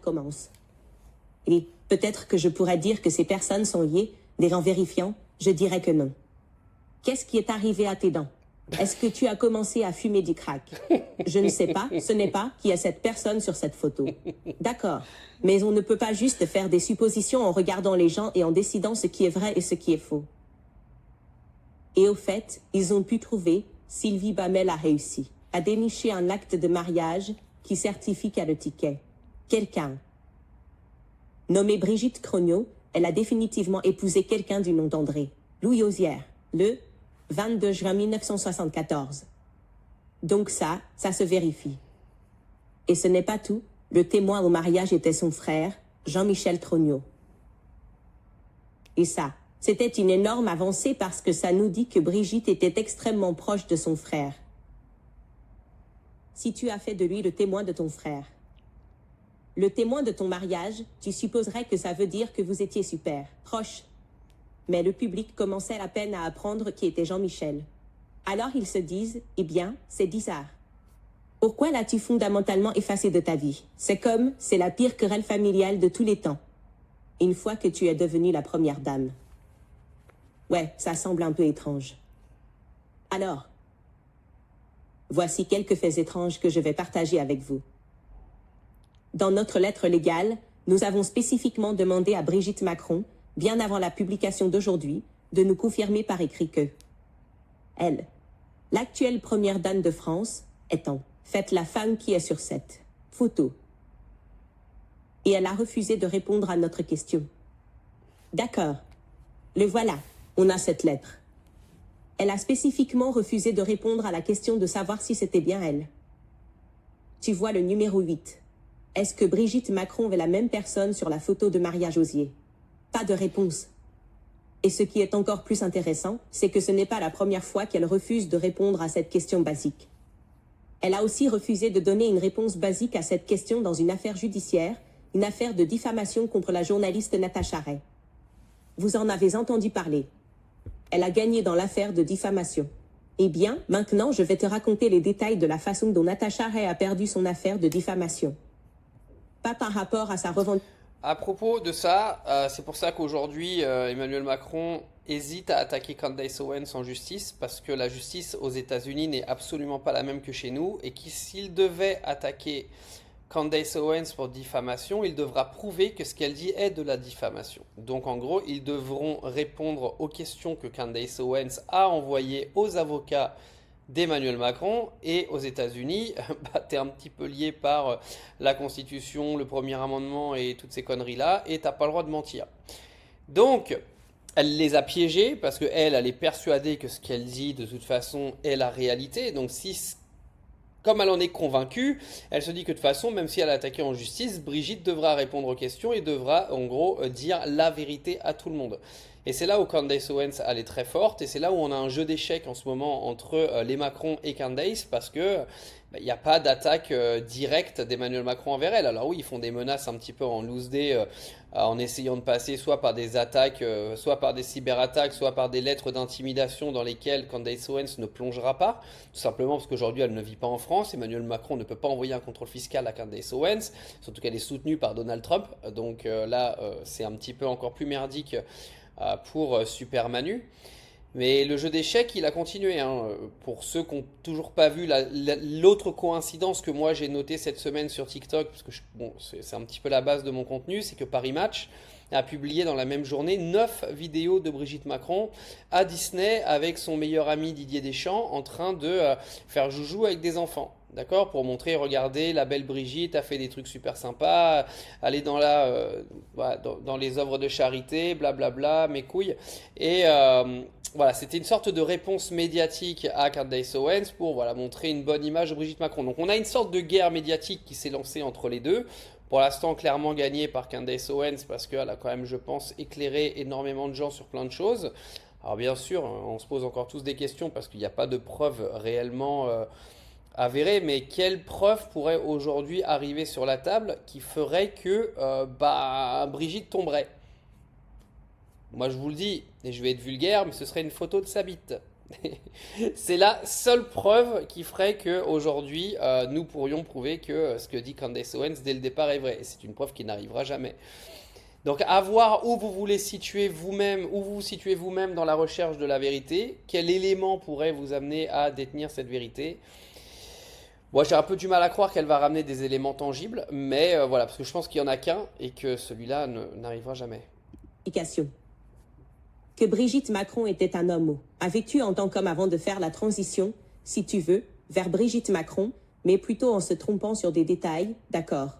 Commence. Et peut-être que je pourrais dire que ces personnes sont liées, mais en vérifiant, je dirais que non. Qu'est-ce qui est arrivé à tes dents? Est-ce que tu as commencé à fumer du crack? Je ne sais pas, ce n'est pas qui est cette personne sur cette photo. D'accord, mais on ne peut pas juste faire des suppositions en regardant les gens et en décidant ce qui est vrai et ce qui est faux. Et au fait, ils ont pu trouver, Sylvie Bamel a réussi à dénicher un acte de mariage qui certifie qu'elle a le ticket. Quelqu'un. Nommée Brigitte Crogno, elle a définitivement épousé quelqu'un du nom d'André Louis Ozière, le 22 juin 1974. Donc ça se vérifie. Et ce n'est pas tout, le témoin au mariage était son frère, Jean-Michel Trogno. Et ça, c'était une énorme avancée parce que ça nous dit que Brigitte était extrêmement proche de son frère. Si tu as fait de lui le témoin de ton frère, le témoin de ton mariage, tu supposerais que ça veut dire que vous étiez super proches. Mais le public commençait à peine à apprendre qui était Jean-Michel. Alors ils se disent, eh bien, c'est bizarre. Pourquoi l'as-tu fondamentalement effacé de ta vie? C'est comme, c'est la pire querelle familiale de tous les temps. Une fois que tu es devenue la première dame. Ouais, ça semble un peu étrange. Alors, voici quelques faits étranges que je vais partager avec vous. Dans notre lettre légale, nous avons spécifiquement demandé à Brigitte Macron, bien avant la publication d'aujourd'hui, de nous confirmer par écrit que elle, l'actuelle première dame de France, est en fait la femme qui est sur cette photo. Et elle a refusé de répondre à notre question. D'accord. Le voilà, on a cette lettre. Elle a spécifiquement refusé de répondre à la question de savoir si c'était bien elle. Tu vois le numéro 8. Est-ce que Brigitte Macron est la même personne sur la photo de mariage Ozier? Pas de réponse. Et ce qui est encore plus intéressant, c'est que ce n'est pas la première fois qu'elle refuse de répondre à cette question basique. Elle a aussi refusé de donner une réponse basique à cette question dans une affaire judiciaire, une affaire de diffamation contre la journaliste Natacha Ray. Vous en avez entendu parler. Elle a gagné dans l'affaire de diffamation. Eh bien, maintenant, je vais te raconter les détails de la façon dont Natacha Ray a perdu son affaire de diffamation. Pas par rapport à sa revendication. À propos de ça, c'est pour ça qu'aujourd'hui Emmanuel Macron hésite à attaquer Candace Owens en justice parce que la justice aux États-Unis n'est absolument pas la même que chez nous et que s'il devait attaquer Candace Owens pour diffamation, il devra prouver que ce qu'elle dit est de la diffamation. Donc en gros, ils devront répondre aux questions que Candace Owens a envoyées aux avocats d'Emmanuel Macron et aux États-Unis, t'es un petit peu lié par la Constitution, le premier amendement et toutes ces conneries-là, et t'as pas le droit de mentir. Donc, elle les a piégés parce qu'elle est persuadée que ce qu'elle dit de toute façon est la réalité. Donc, comme elle en est convaincue, elle se dit que de toute façon, même si elle a attaqué en justice, Brigitte devra répondre aux questions et devra en gros dire la vérité à tout le monde. Et c'est là où Candace Owens elle est très forte et c'est là où on a un jeu d'échecs en ce moment entre les Macron et Candace parce que il n'y a pas d'attaque directe d'Emmanuel Macron envers elle. Alors oui, ils font des menaces un petit peu en loose day, en essayant de passer soit par des attaques, soit par des cyberattaques, soit par des lettres d'intimidation dans lesquelles Candace Owens ne plongera pas, tout simplement parce qu'aujourd'hui elle ne vit pas en France. Emmanuel Macron ne peut pas envoyer un contrôle fiscal à Candace Owens, surtout qu'elle est soutenue par Donald Trump. Donc là, c'est un petit peu encore plus merdique pour Super Manu. Mais le jeu d'échecs, il a continué, hein. Pour ceux qui n'ont toujours pas vu l'autre coïncidence que moi j'ai notée cette semaine sur TikTok, parce que bon, c'est un petit peu la base de mon contenu, c'est que Paris Match a publié dans la même journée 9 vidéos de Brigitte Macron à Disney avec son meilleur ami Didier Deschamps en train de faire joujou avec des enfants. D'accord? Pour montrer, regardez, la belle Brigitte a fait des trucs super sympas, aller dans les œuvres de charité, blablabla, mes couilles. Et voilà, c'était une sorte de réponse médiatique à Candace Owens pour voilà, montrer une bonne image de Brigitte Macron. Donc on a une sorte de guerre médiatique qui s'est lancée entre les deux. Pour l'instant, clairement gagnée par Candace Owens parce qu'elle a quand même, je pense, éclairé énormément de gens sur plein de choses. Alors bien sûr, on se pose encore tous des questions parce qu'il n'y a pas de preuves réellement avérées, mais quelle preuve pourrait aujourd'hui arriver sur la table qui ferait que Brigitte tomberait? Moi je vous le dis, et je vais être vulgaire, mais ce serait une photo de sa bite. C'est la seule preuve qui ferait que aujourd'hui nous pourrions prouver que ce que dit Candace Owens dès le départ est vrai. Et c'est une preuve qui n'arrivera jamais. Donc à voir où vous voulez situer vous-même, où vous vous situez vous-même dans la recherche de la vérité, quel élément pourrait vous amener à détenir cette vérité. Moi j'ai un peu du mal à croire qu'elle va ramener des éléments tangibles, mais voilà, parce que je pense qu'il n'y en a qu'un et que celui-là n'arrivera jamais. Que Brigitte Macron était un homme, a vécu en tant qu'homme avant de faire la transition, si tu veux, vers Brigitte Macron, mais plutôt en se trompant sur des détails, d'accord.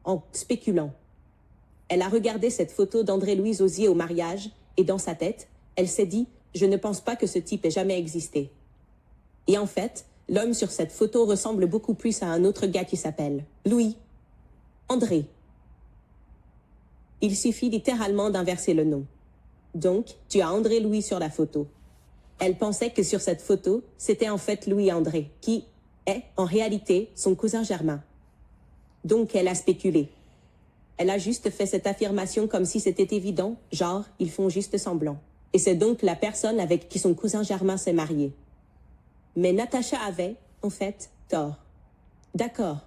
En spéculant. Elle a regardé cette photo d'André-Louise Osier au mariage, et dans sa tête, elle s'est dit « Je ne pense pas que ce type ait jamais existé ». Et en fait, l'homme sur cette photo ressemble beaucoup plus à un autre gars qui s'appelle Louis. André. Il suffit littéralement d'inverser le nom. Donc, tu as André Louis sur la photo. Elle pensait que sur cette photo, c'était en fait Louis André, qui est, en réalité, son cousin germain. Donc, elle a spéculé. Elle a juste fait cette affirmation comme si c'était évident, genre, ils font juste semblant. Et c'est donc la personne avec qui son cousin germain s'est marié. Mais Natacha avait, en fait, tort. D'accord.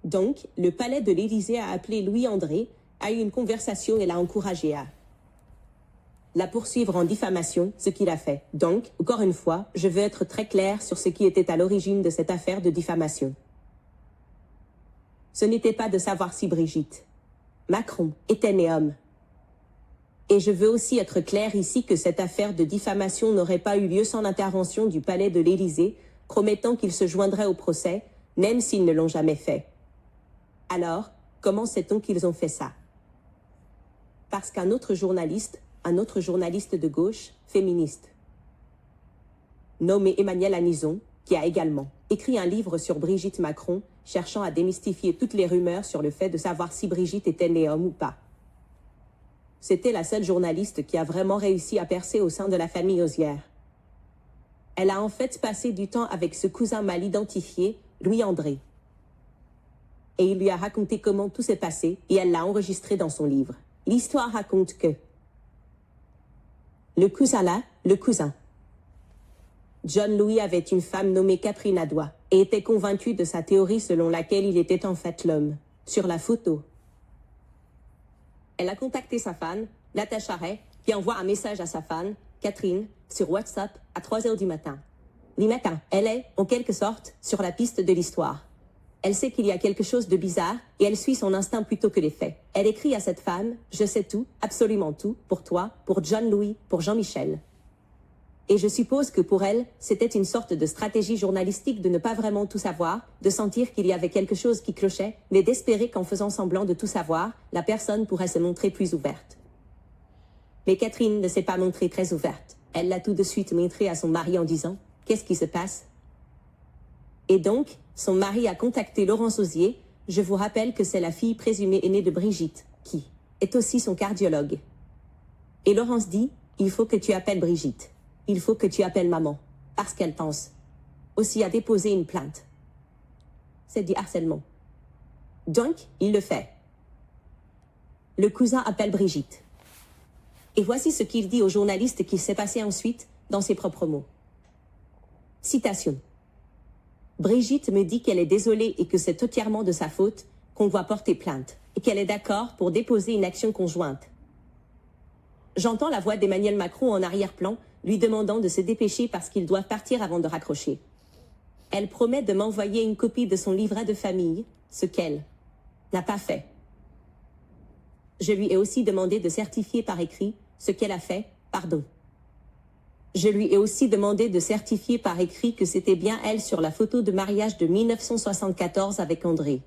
Donc, le palais de l'Élysée a appelé Louis André, a eu une conversation et l'a encouragé à la poursuivre en diffamation, ce qu'il a fait. Donc, encore une fois, je veux être très clair sur ce qui était à l'origine de cette affaire de diffamation. Ce n'était pas de savoir si Brigitte Macron était né homme. Et je veux aussi être clair ici que cette affaire de diffamation n'aurait pas eu lieu sans l'intervention du palais de l'Élysée, promettant qu'ils se joindraient au procès, même s'ils ne l'ont jamais fait. Alors, comment sait-on qu'ils ont fait ça? Parce qu'un autre journaliste de gauche, féministe, nommé Emmanuel Anison, qui a également écrit un livre sur Brigitte Macron, cherchant à démystifier toutes les rumeurs sur le fait de savoir si Brigitte était née homme ou pas. C'était la seule journaliste qui a vraiment réussi à percer au sein de la famille Osière. Elle a en fait passé du temps avec ce cousin mal identifié, Louis André. Et il lui a raconté comment tout s'est passé et elle l'a enregistré dans son livre. L'histoire raconte que le cousin, John Louis avait une femme nommée Catherine Adois et était convaincu de sa théorie selon laquelle il était en fait l'homme, sur la photo. Elle a contacté sa fan, Natacha Ray, qui envoie un message à sa fan, Catherine, sur WhatsApp à 3h du matin. Elle est, en quelque sorte, sur la piste de l'histoire. Elle sait qu'il y a quelque chose de bizarre et elle suit son instinct plutôt que les faits. Elle écrit à cette femme « Je sais tout, absolument tout, pour toi, pour John Louis, pour Jean-Michel ». Et je suppose que pour elle, c'était une sorte de stratégie journalistique de ne pas vraiment tout savoir, de sentir qu'il y avait quelque chose qui clochait, mais d'espérer qu'en faisant semblant de tout savoir, la personne pourrait se montrer plus ouverte. Mais Catherine ne s'est pas montrée très ouverte. Elle l'a tout de suite montré à son mari en disant « Qu'est-ce qui se passe ?» Et donc, son mari a contacté Laurence Osier. Je vous rappelle que c'est la fille présumée aînée de Brigitte, qui est aussi son cardiologue. Et Laurence dit, il faut que tu appelles Brigitte. Il faut que tu appelles maman. Parce qu'elle pense aussi à déposer une plainte. C'est du harcèlement. Donc, il le fait. Le cousin appelle Brigitte. Et voici ce qu'il dit au journaliste qui s'est passé ensuite dans ses propres mots. Citation. Brigitte me dit qu'elle est désolée et que c'est entièrement de sa faute qu'on doit porter plainte et qu'elle est d'accord pour déposer une action conjointe. J'entends la voix d'Emmanuel Macron en arrière-plan lui demandant de se dépêcher parce qu'il doit partir avant de raccrocher. Elle promet de m'envoyer une copie de son livret de famille, ce qu'elle n'a pas fait. Je lui ai aussi demandé de certifier par écrit ce qu'elle a fait, pardon. Je lui ai aussi demandé de certifier par écrit que c'était bien elle sur la photo de mariage de 1974 avec André.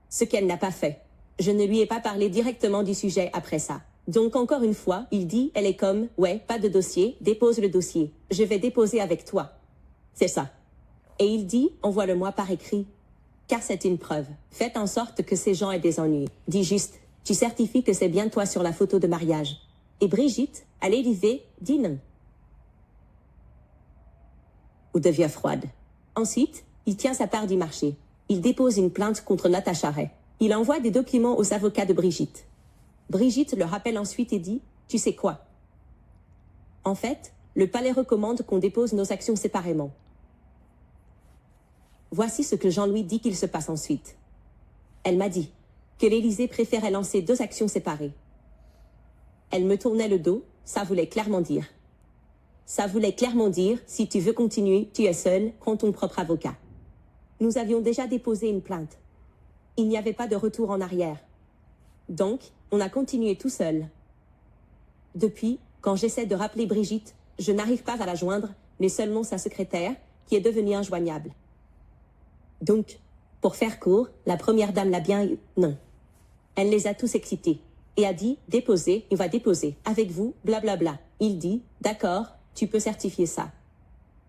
Ce qu'elle n'a pas fait. Je ne lui ai pas parlé directement du sujet après ça. Donc encore une fois, il dit, elle est comme, ouais, pas de dossier, dépose le dossier. Je vais déposer avec toi. C'est ça. Et il dit, envoie-le-moi par écrit. Car c'est une preuve. Faites en sorte que ces gens aient des ennuis. Dis juste, tu certifies que c'est bien toi sur la photo de mariage. Et Brigitte, à l'Élysée, dit non. Ou devient froide. Ensuite, il tient sa part du marché. Il dépose une plainte contre Natacha Ray. Il envoie des documents aux avocats de Brigitte. Brigitte le rappelle ensuite et dit « Tu sais quoi ? En fait, le palais recommande qu'on dépose nos actions séparément. » Voici ce que Jean-Louis dit qu'il se passe ensuite. Elle m'a dit que l'Élysée préférait lancer 2 actions séparées. Elle me tournait le dos, ça voulait clairement dire. Ça voulait clairement dire, si tu veux continuer, tu es seul, prends ton propre avocat. Nous avions déjà déposé une plainte. Il n'y avait pas de retour en arrière. Donc, on a continué tout seul. Depuis, quand j'essaie de rappeler Brigitte, je n'arrive pas à la joindre, mais seulement sa secrétaire, qui est devenue injoignable. Donc, pour faire court, la première dame l'a bien... Non. Elle les a tous excités. Et a dit, déposez, il va déposer. Avec vous, blablabla. Il dit, d'accord, tu peux certifier ça.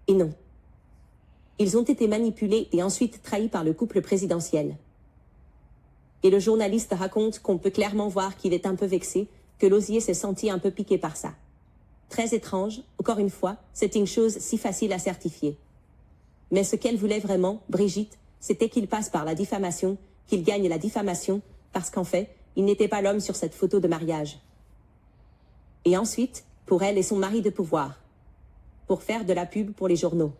Et non. Ils ont été manipulés et ensuite trahis par le couple présidentiel. Et le journaliste raconte qu'on peut clairement voir qu'il est un peu vexé, que Lauzier s'est senti un peu piqué par ça. Très étrange, encore une fois, c'est une chose si facile à certifier. Mais ce qu'elle voulait vraiment, Brigitte, c'était qu'il passe par la diffamation, qu'il gagne la diffamation, parce qu'en fait, il n'était pas l'homme sur cette photo de mariage. Et ensuite, pour elle et son mari de pouvoir. Pour faire de la pub pour les journaux.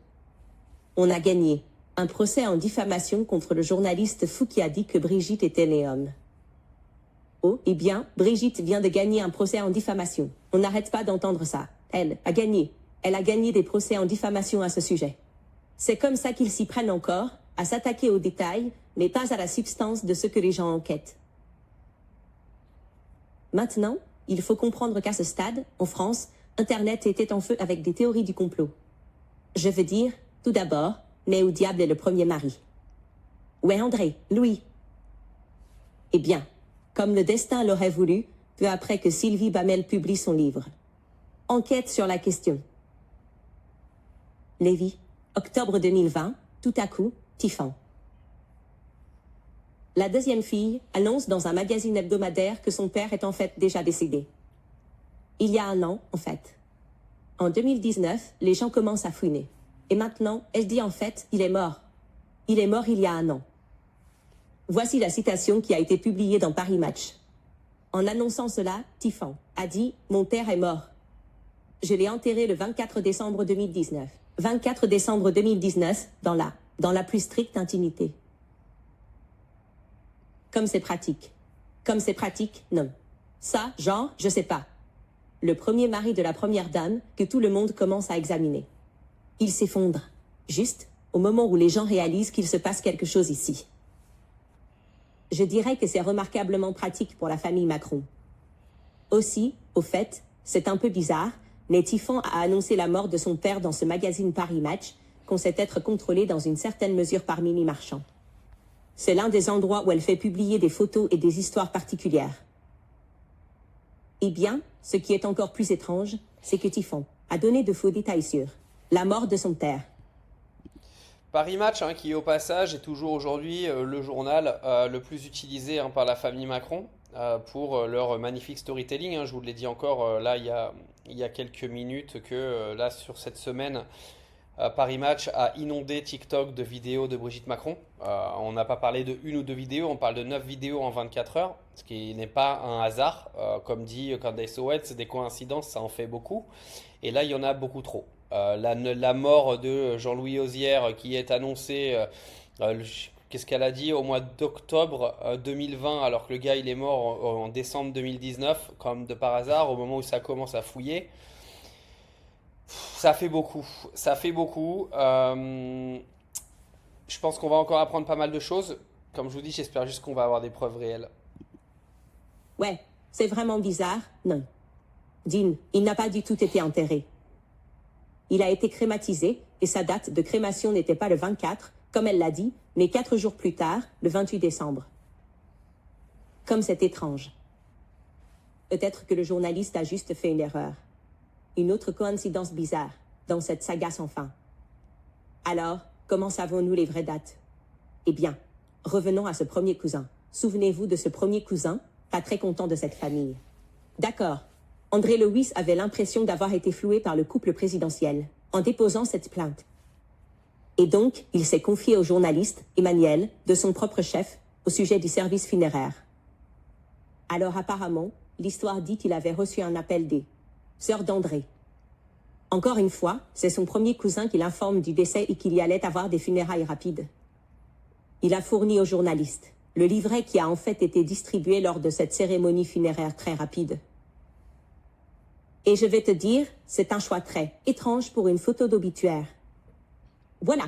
On a gagné. Un procès en diffamation contre le journaliste fou qui a dit que Brigitte était née homme. Oh, eh bien, Brigitte vient de gagner un procès en diffamation. On n'arrête pas d'entendre ça. Elle a gagné. Elle a gagné des procès en diffamation à ce sujet. C'est comme ça qu'ils s'y prennent encore, à s'attaquer aux détails, mais pas à la substance de ce que les gens enquêtent. Maintenant, il faut comprendre qu'à ce stade, en France, Internet était en feu avec des théories du complot. Je veux dire, tout d'abord, mais où diable est le premier mari? Où est André, Louis? Eh bien, comme le destin l'aurait voulu, peu après que Sylvie Bamel publie son livre. Enquête sur la question. Lévis, octobre 2020, tout à coup, Tiffan. La deuxième fille annonce dans un magazine hebdomadaire que son père est en fait déjà décédé. Il y a 1 an, en fait. En 2019, les gens commencent à fouiner. Et maintenant, elle dit en fait, il est mort. Il est mort il y a 1 an. Voici la citation qui a été publiée dans Paris Match. En annonçant cela, Tiffan a dit « Mon père est mort. Je l'ai enterré le 24 décembre 2019. 24 décembre 2019, dans la plus stricte intimité. » Comme c'est pratique. Comme c'est pratique, non. Ça, genre, je sais pas. Le premier mari de la première dame que tout le monde commence à examiner. Il s'effondre, juste au moment où les gens réalisent qu'il se passe quelque chose ici. Je dirais que c'est remarquablement pratique pour la famille Macron. Aussi, au fait, c'est un peu bizarre, mais Tiffan a annoncé la mort de son père dans ce magazine Paris Match, qu'on sait être contrôlé dans une certaine mesure par Mimi Marchand. C'est l'un des endroits où elle fait publier des photos et des histoires particulières. Eh bien, ce qui est encore plus étrange, c'est que Tiffan a donné de faux détails sur la mort de son père. Paris Match, hein, qui au passage est toujours aujourd'hui le journal le plus utilisé par la famille Macron pour leur magnifique storytelling. Je vous l'ai dit encore là il y a quelques minutes que là sur cette semaine, Paris Match a inondé TikTok de vidéos de Brigitte Macron. On n'a pas parlé de une ou deux vidéos, on parle de 9 vidéos en 24 heures, ce qui n'est pas un hasard. Comme dit Candace Owens, c'est des coïncidences, ça en fait beaucoup. Et là, il y en a beaucoup trop. La mort de Jean-Louis Auzière qui est annoncée, qu'est-ce qu'elle a dit, au mois d'octobre 2020, alors que le gars il est mort en décembre 2019, comme de par hasard, au moment où ça commence à fouiller. Ça fait beaucoup, ça fait beaucoup. Je pense qu'on va encore apprendre pas mal de choses. Comme je vous dis, j'espère juste qu'on va avoir des preuves réelles. Ouais, c'est vraiment bizarre, non. Dean, il n'a pas du tout été enterré. Il a été crématisé et sa date de crémation n'était pas le 24, comme elle l'a dit, mais 4 jours plus tard, le 28 décembre. Comme c'est étrange. Peut-être que le journaliste a juste fait une erreur. Une autre coïncidence bizarre dans cette saga sans fin. Alors, comment savons-nous les vraies dates? Eh bien, revenons à ce premier cousin. Souvenez-vous de ce premier cousin, pas très content de cette famille. D'accord. André Lewis avait l'impression d'avoir été floué par le couple présidentiel en déposant cette plainte. Et donc, il s'est confié au journaliste, Emmanuel, de son propre chef, au sujet du service funéraire. Alors apparemment, l'histoire dit qu'il avait reçu un appel des sœurs d'André. Encore une fois, c'est son premier cousin qui l'informe du décès et qu'il y allait avoir des funérailles rapides. Il a fourni au journaliste le livret qui a en fait été distribué lors de cette cérémonie funéraire très rapide. Et je vais te dire, c'est un choix très étrange pour une photo d'obituaire. Voilà.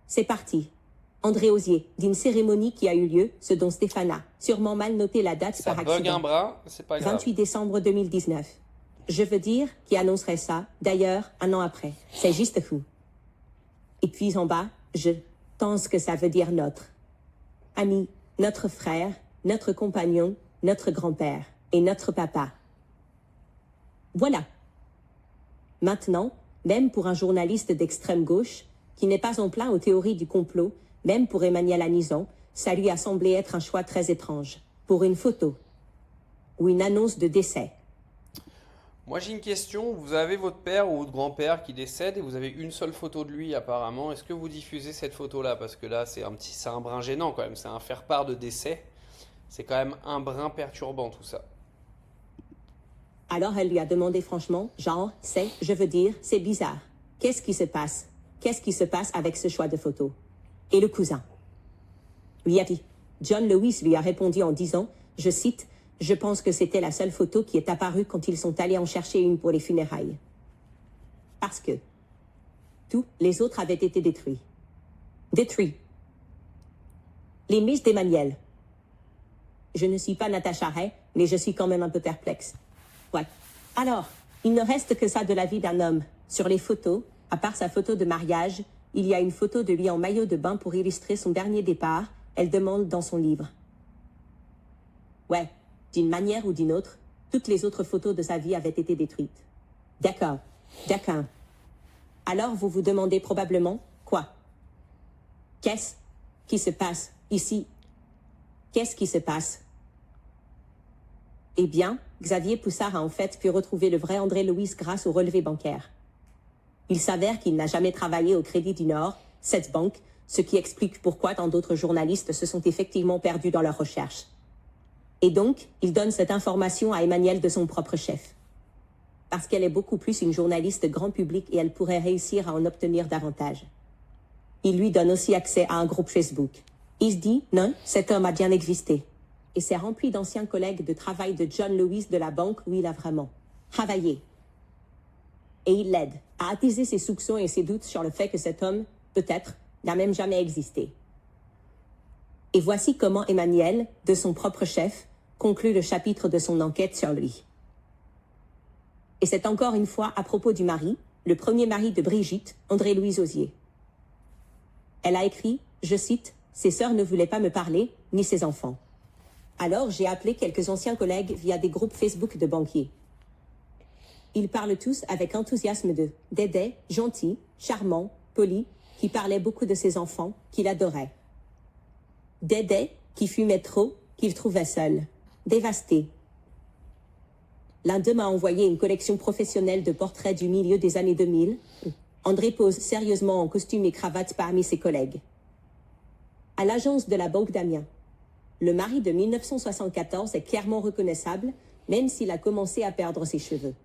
C'est parti. André Auzier, d'une cérémonie qui a eu lieu, ce dont Stéphane a sûrement mal noté la date Ça par bug accident. un bras, c'est pas grave. 28 décembre 2019. Je veux dire, qui annoncerait ça, d'ailleurs, un an après. C'est juste fou. Et puis en bas, je pense que ça veut dire notre ami, notre frère, notre compagnon, notre grand-père et notre papa. Voilà. Maintenant, même pour un journaliste d'extrême gauche, qui n'est pas en plein aux théories du complot, même pour Emmanuel Anizan, ça lui a semblé être un choix très étrange. Pour une photo. Ou une annonce de décès. Moi j'ai une question, vous avez votre père ou votre grand-père qui décède et vous avez une seule photo de lui apparemment. Est-ce que vous diffusez cette photo-là? Parce que là c'est un brin gênant quand même, c'est un faire-part de décès. C'est quand même un brin perturbant tout ça. Alors elle lui a demandé franchement, genre, je veux dire, c'est bizarre. Qu'est-ce qui se passe? Qu'est-ce qui se passe avec ce choix de photo? Et le cousin lui a dit. John Lewis lui a répondu en disant, je cite, « Je pense que c'était la seule photo qui est apparue quand ils sont allés en chercher une pour les funérailles. Parce que tous les autres avaient été détruits. Détruits. Les mises d'Emmanuel. Je ne suis pas Natacha Ray, mais je suis quand même un peu perplexe. Ouais. Alors, il ne reste que ça de la vie d'un homme. Sur les photos, à part sa photo de mariage, il y a une photo de lui en maillot de bain pour illustrer son dernier départ, elle demande dans son livre. Ouais, d'une manière ou d'une autre, toutes les autres photos de sa vie avaient été détruites. D'accord, d'accord. Alors vous vous demandez probablement, quoi? Qu'est-ce qui se passe ici? Qu'est-ce qui se passe? Eh bien, Xavier Poussard a en fait pu retrouver le vrai André Lewis grâce au relevé bancaire. Il s'avère qu'il n'a jamais travaillé au Crédit du Nord, cette banque, ce qui explique pourquoi tant d'autres journalistes se sont effectivement perdus dans leurs recherches. Et donc, il donne cette information à Emmanuel de son propre chef. Parce qu'elle est beaucoup plus une journaliste grand public et elle pourrait réussir à en obtenir davantage. Il lui donne aussi accès à un groupe Facebook. Il se dit, non, cet homme a bien existé. Et c'est rempli d'anciens collègues de travail de John Lewis de la banque où il a vraiment travaillé. Et il l'aide à attiser ses soupçons et ses doutes sur le fait que cet homme, peut-être, n'a même jamais existé. Et voici comment Emmanuel, de son propre chef, conclut le chapitre de son enquête sur lui. Et c'est encore une fois à propos du mari, le premier mari de Brigitte, André-Louis Auzier. Elle a écrit, je cite, « Ses sœurs ne voulaient pas me parler, ni ses enfants. Alors j'ai appelé quelques anciens collègues via des groupes Facebook de banquiers. Ils parlent tous avec enthousiasme de Dédé, gentil, charmant, poli, qui parlait beaucoup de ses enfants, qu'il adorait. Dédé, qui fumait trop, qu'il trouvait seul, dévasté. L'un d'eux m'a envoyé une collection professionnelle de portraits du milieu des années 2000. André pose sérieusement en costume et cravate parmi ses collègues. À l'agence de la Banque d'Amiens. Le mari de 1974 est clairement reconnaissable, même s'il a commencé à perdre ses cheveux.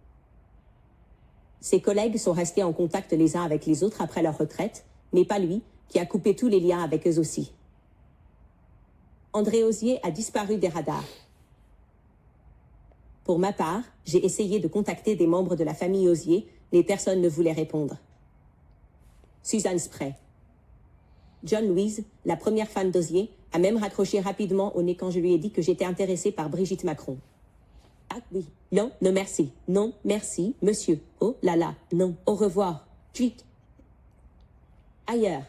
Ses collègues sont restés en contact les uns avec les autres après leur retraite, mais pas lui, qui a coupé tous les liens avec eux aussi. André Osier a disparu des radars. Pour ma part, j'ai essayé de contacter des membres de la famille Osier, mais personne ne voulait répondre. Suzanne Spray. John Louise, la première femme d'Osier, a même raccroché rapidement au nez quand je lui ai dit que j'étais intéressée par Brigitte Macron. Ah oui, non, non merci, non, merci, monsieur, oh là là, non, au revoir, tweet. Ailleurs,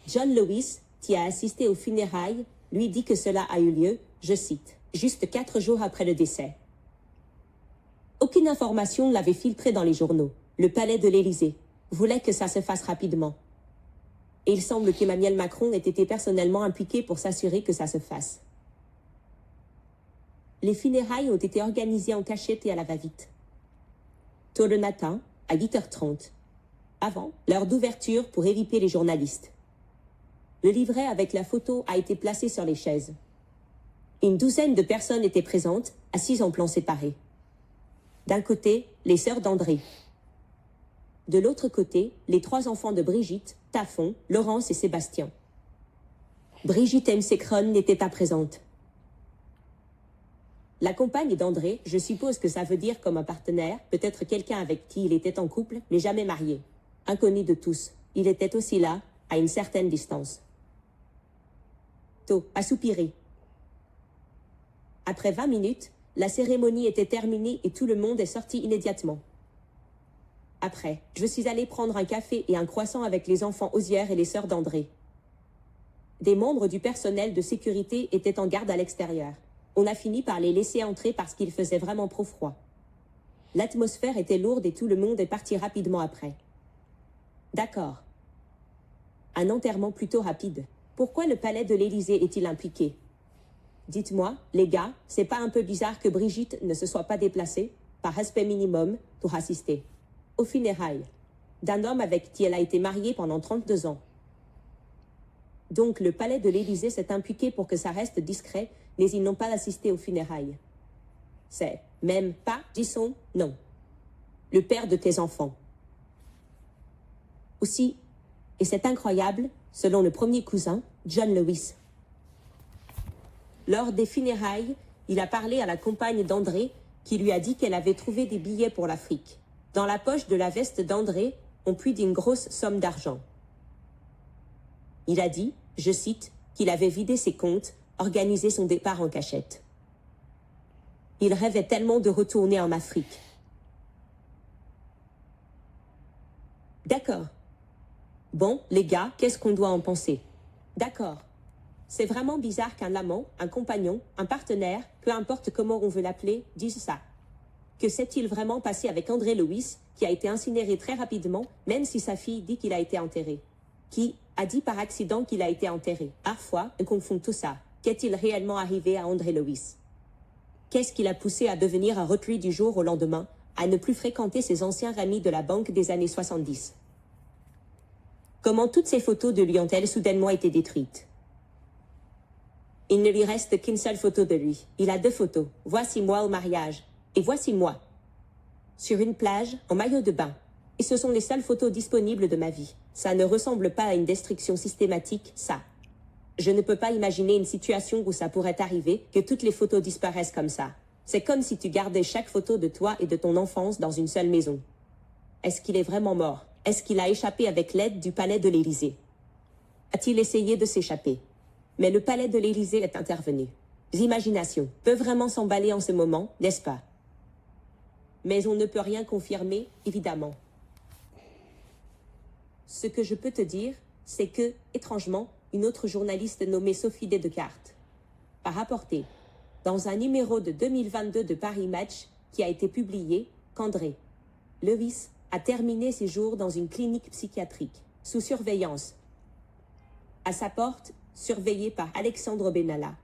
John Lewis, qui a assisté aux funérailles, lui dit que cela a eu lieu, je cite, juste 4 jours après le décès. Aucune information ne l'avait filtré dans les journaux. Le palais de l'Élysée voulait que ça se fasse rapidement. Et il semble qu'Emmanuel Macron ait été personnellement impliqué pour s'assurer que ça se fasse. Les funérailles ont été organisées en cachette et à la va-vite. Tôt le matin, à 8h30, avant l'heure d'ouverture pour éviter les journalistes. Le livret avec la photo a été placé sur les chaises. Une douzaine de personnes étaient présentes, assises en plans séparés. D'un côté, les sœurs d'André. De l'autre côté, les 3 enfants de Brigitte, Taffon, Laurence et Sébastien. Brigitte M. n'était pas présente. La compagne d'André, je suppose que ça veut dire comme un partenaire, peut-être quelqu'un avec qui il était en couple, mais jamais marié. Inconnu de tous, il était aussi là, à une certaine distance. Tôt, a soupiré. Après 20 minutes, la cérémonie était terminée et tout le monde est sorti immédiatement. Après, je suis allée prendre un café et un croissant avec les enfants Osière et les sœurs d'André. Des membres du personnel de sécurité étaient en garde à l'extérieur. On a fini par les laisser entrer parce qu'il faisait vraiment trop froid. L'atmosphère était lourde et tout le monde est parti rapidement après. D'accord. Un enterrement plutôt rapide. Pourquoi le palais de l'Élysée est-il impliqué ? Dites-moi, les gars, c'est pas un peu bizarre que Brigitte ne se soit pas déplacée, par respect minimum, pour assister aux funérailles d'un homme avec qui elle a été mariée pendant 32 ans. Donc le palais de l'Élysée s'est impliqué pour que ça reste discret, mais ils n'ont pas assisté aux funérailles. C'est même pas, disons, non. Le père de tes enfants. Aussi, et c'est incroyable, selon le premier cousin, John Lewis. Lors des funérailles, il a parlé à la compagne d'André, qui lui a dit qu'elle avait trouvé des billets pour l'Afrique. Dans la poche de la veste d'André, on puise d'une grosse somme d'argent. Il a dit, je cite, qu'il avait vidé ses comptes, organisé son départ en cachette. Il rêvait tellement de retourner en Afrique. D'accord. Bon, les gars, qu'est-ce qu'on doit en penser ? D'accord. C'est vraiment bizarre qu'un amant, un compagnon, un partenaire, peu importe comment on veut l'appeler, dise ça. Que s'est-il vraiment passé avec André Lewis, qui a été incinéré très rapidement, même si sa fille dit qu'il a été enterré ? Qui a dit par accident qu'il a été enterré ? Parfois, on confond tout ça. Qu'est-il réellement arrivé à André Lewis ? Qu'est-ce qui l'a poussé à devenir un reclus du jour au lendemain, à ne plus fréquenter ses anciens amis de la banque des années 70 ? Comment toutes ces photos de lui ont-elles soudainement été détruites ? Il ne lui reste qu'une seule photo de lui. Il a 2 photos. Voici moi au mariage. Et voici moi. Sur une plage, en maillot de bain. Et ce sont les seules photos disponibles de ma vie. Ça ne ressemble pas à une destruction systématique, ça. Je ne peux pas imaginer une situation où ça pourrait arriver, que toutes les photos disparaissent comme ça. C'est comme si tu gardais chaque photo de toi et de ton enfance dans une seule maison. Est-ce qu'il est vraiment mort ? Est-ce qu'il a échappé avec l'aide du palais de l'Élysée ? A-t-il essayé de s'échapper ? Mais le palais de l'Élysée est intervenu. L'imagination peut vraiment s'emballer en ce moment, n'est-ce pas ? Mais on ne peut rien confirmer, évidemment. Ce que je peux te dire, c'est que, étrangement, une autre journaliste nommée Sophie Descartes a rapporté, dans un numéro de 2022 de Paris Match qui a été publié, qu'André Lewis a terminé ses jours dans une clinique psychiatrique, sous surveillance. À sa porte, surveillé par Alexandre Benalla.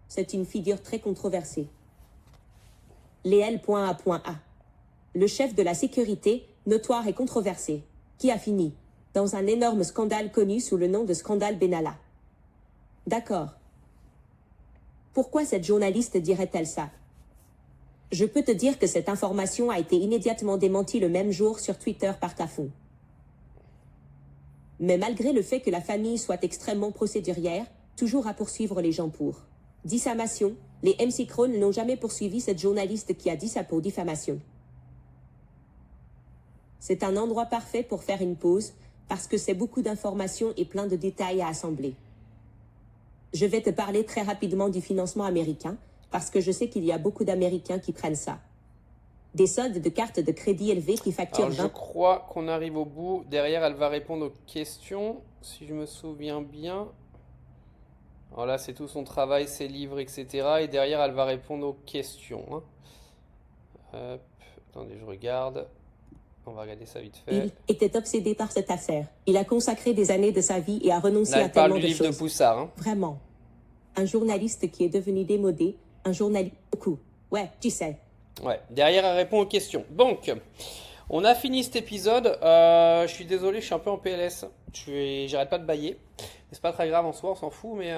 C'est une figure très controversée. Léel.A.A. Le chef de la sécurité, notoire et controversé, qui a fini dans un énorme scandale connu sous le nom de scandale Benalla. D'accord. Pourquoi cette journaliste dirait-elle ça? Je peux te dire que cette information a été immédiatement démentie le même jour sur Twitter par Cafon. Mais malgré le fait que la famille soit extrêmement procédurière, toujours à poursuivre les gens pour diffamation, les MC Krone n'ont jamais poursuivi cette journaliste qui a dit ça pour diffamation. C'est un endroit parfait pour faire une pause, parce que c'est beaucoup d'informations et plein de détails à assembler. Je vais te parler très rapidement du financement américain, parce que je sais qu'il y a beaucoup d'Américains qui prennent ça. Des soldes de cartes de crédit élevés qui facturent Alors, je crois qu'on arrive au bout. Derrière, elle va répondre aux questions, si je me souviens bien. Alors là, c'est tout son travail, ses livres, etc. Et derrière, elle va répondre aux questions. Hein. Hop, attendez, je regarde. On va regarder ça vite fait. Il était obsédé par cette affaire. Il a consacré des années de sa vie et a renoncé Là, à elle parle tellement du de livre de choses. Poussard. Hein. Vraiment. Un journaliste qui est devenu démodé, un journaliste beaucoup. Ouais, tu sais. Ouais, derrière, elle répond aux questions. Donc, on a fini cet épisode. Je suis désolé, je suis un peu en PLS. J'arrête pas de bailler. C'est pas très grave en soi, on s'en fout. Mais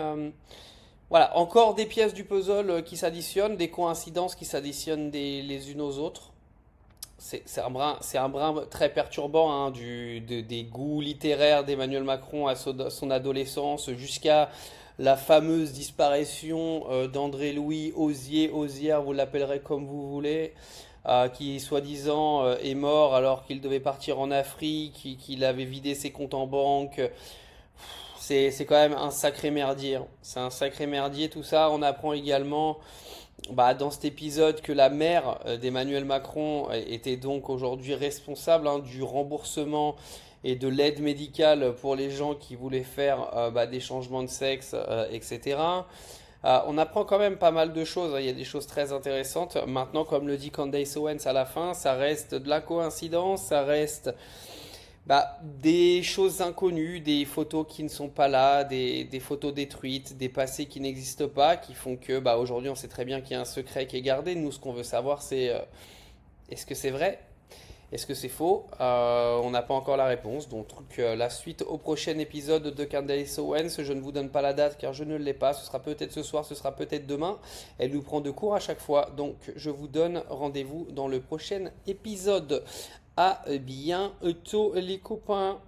voilà, encore des pièces du puzzle qui s'additionnent, des coïncidences qui s'additionnent les unes aux autres. C'est un brin très perturbant hein, des goûts littéraires d'Emmanuel Macron à son adolescence jusqu'à la fameuse disparition d'André Louis Osière, vous l'appellerez comme vous voulez, qui soi-disant est mort alors qu'il devait partir en Afrique, qu'il avait vidé ses comptes en banque. C'est quand même un sacré merdier. C'est un sacré merdier tout ça. On apprend également dans cet épisode que la mère d'Emmanuel Macron était donc aujourd'hui responsable hein, du remboursement et de l'aide médicale pour les gens qui voulaient faire des changements de sexe, etc. On apprend quand même pas mal de choses, hein. Il y a des choses très intéressantes. Maintenant, comme le dit Candace Owens à la fin, ça reste de la coïncidence, ça reste des choses inconnues, des photos qui ne sont pas là, des photos détruites, des passés qui n'existent pas, qui font que aujourd'hui on sait très bien qu'il y a un secret qui est gardé. Nous, ce qu'on veut savoir, c'est est-ce que c'est vrai? Est-ce que c'est faux? On n'a pas encore la réponse. Donc la suite au prochain épisode de Candace Owens, je ne vous donne pas la date car je ne l'ai pas. Ce sera peut-être ce soir, ce sera peut-être demain. Elle nous prend de court à chaque fois. Donc je vous donne rendez-vous dans le prochain épisode. À bientôt les copains.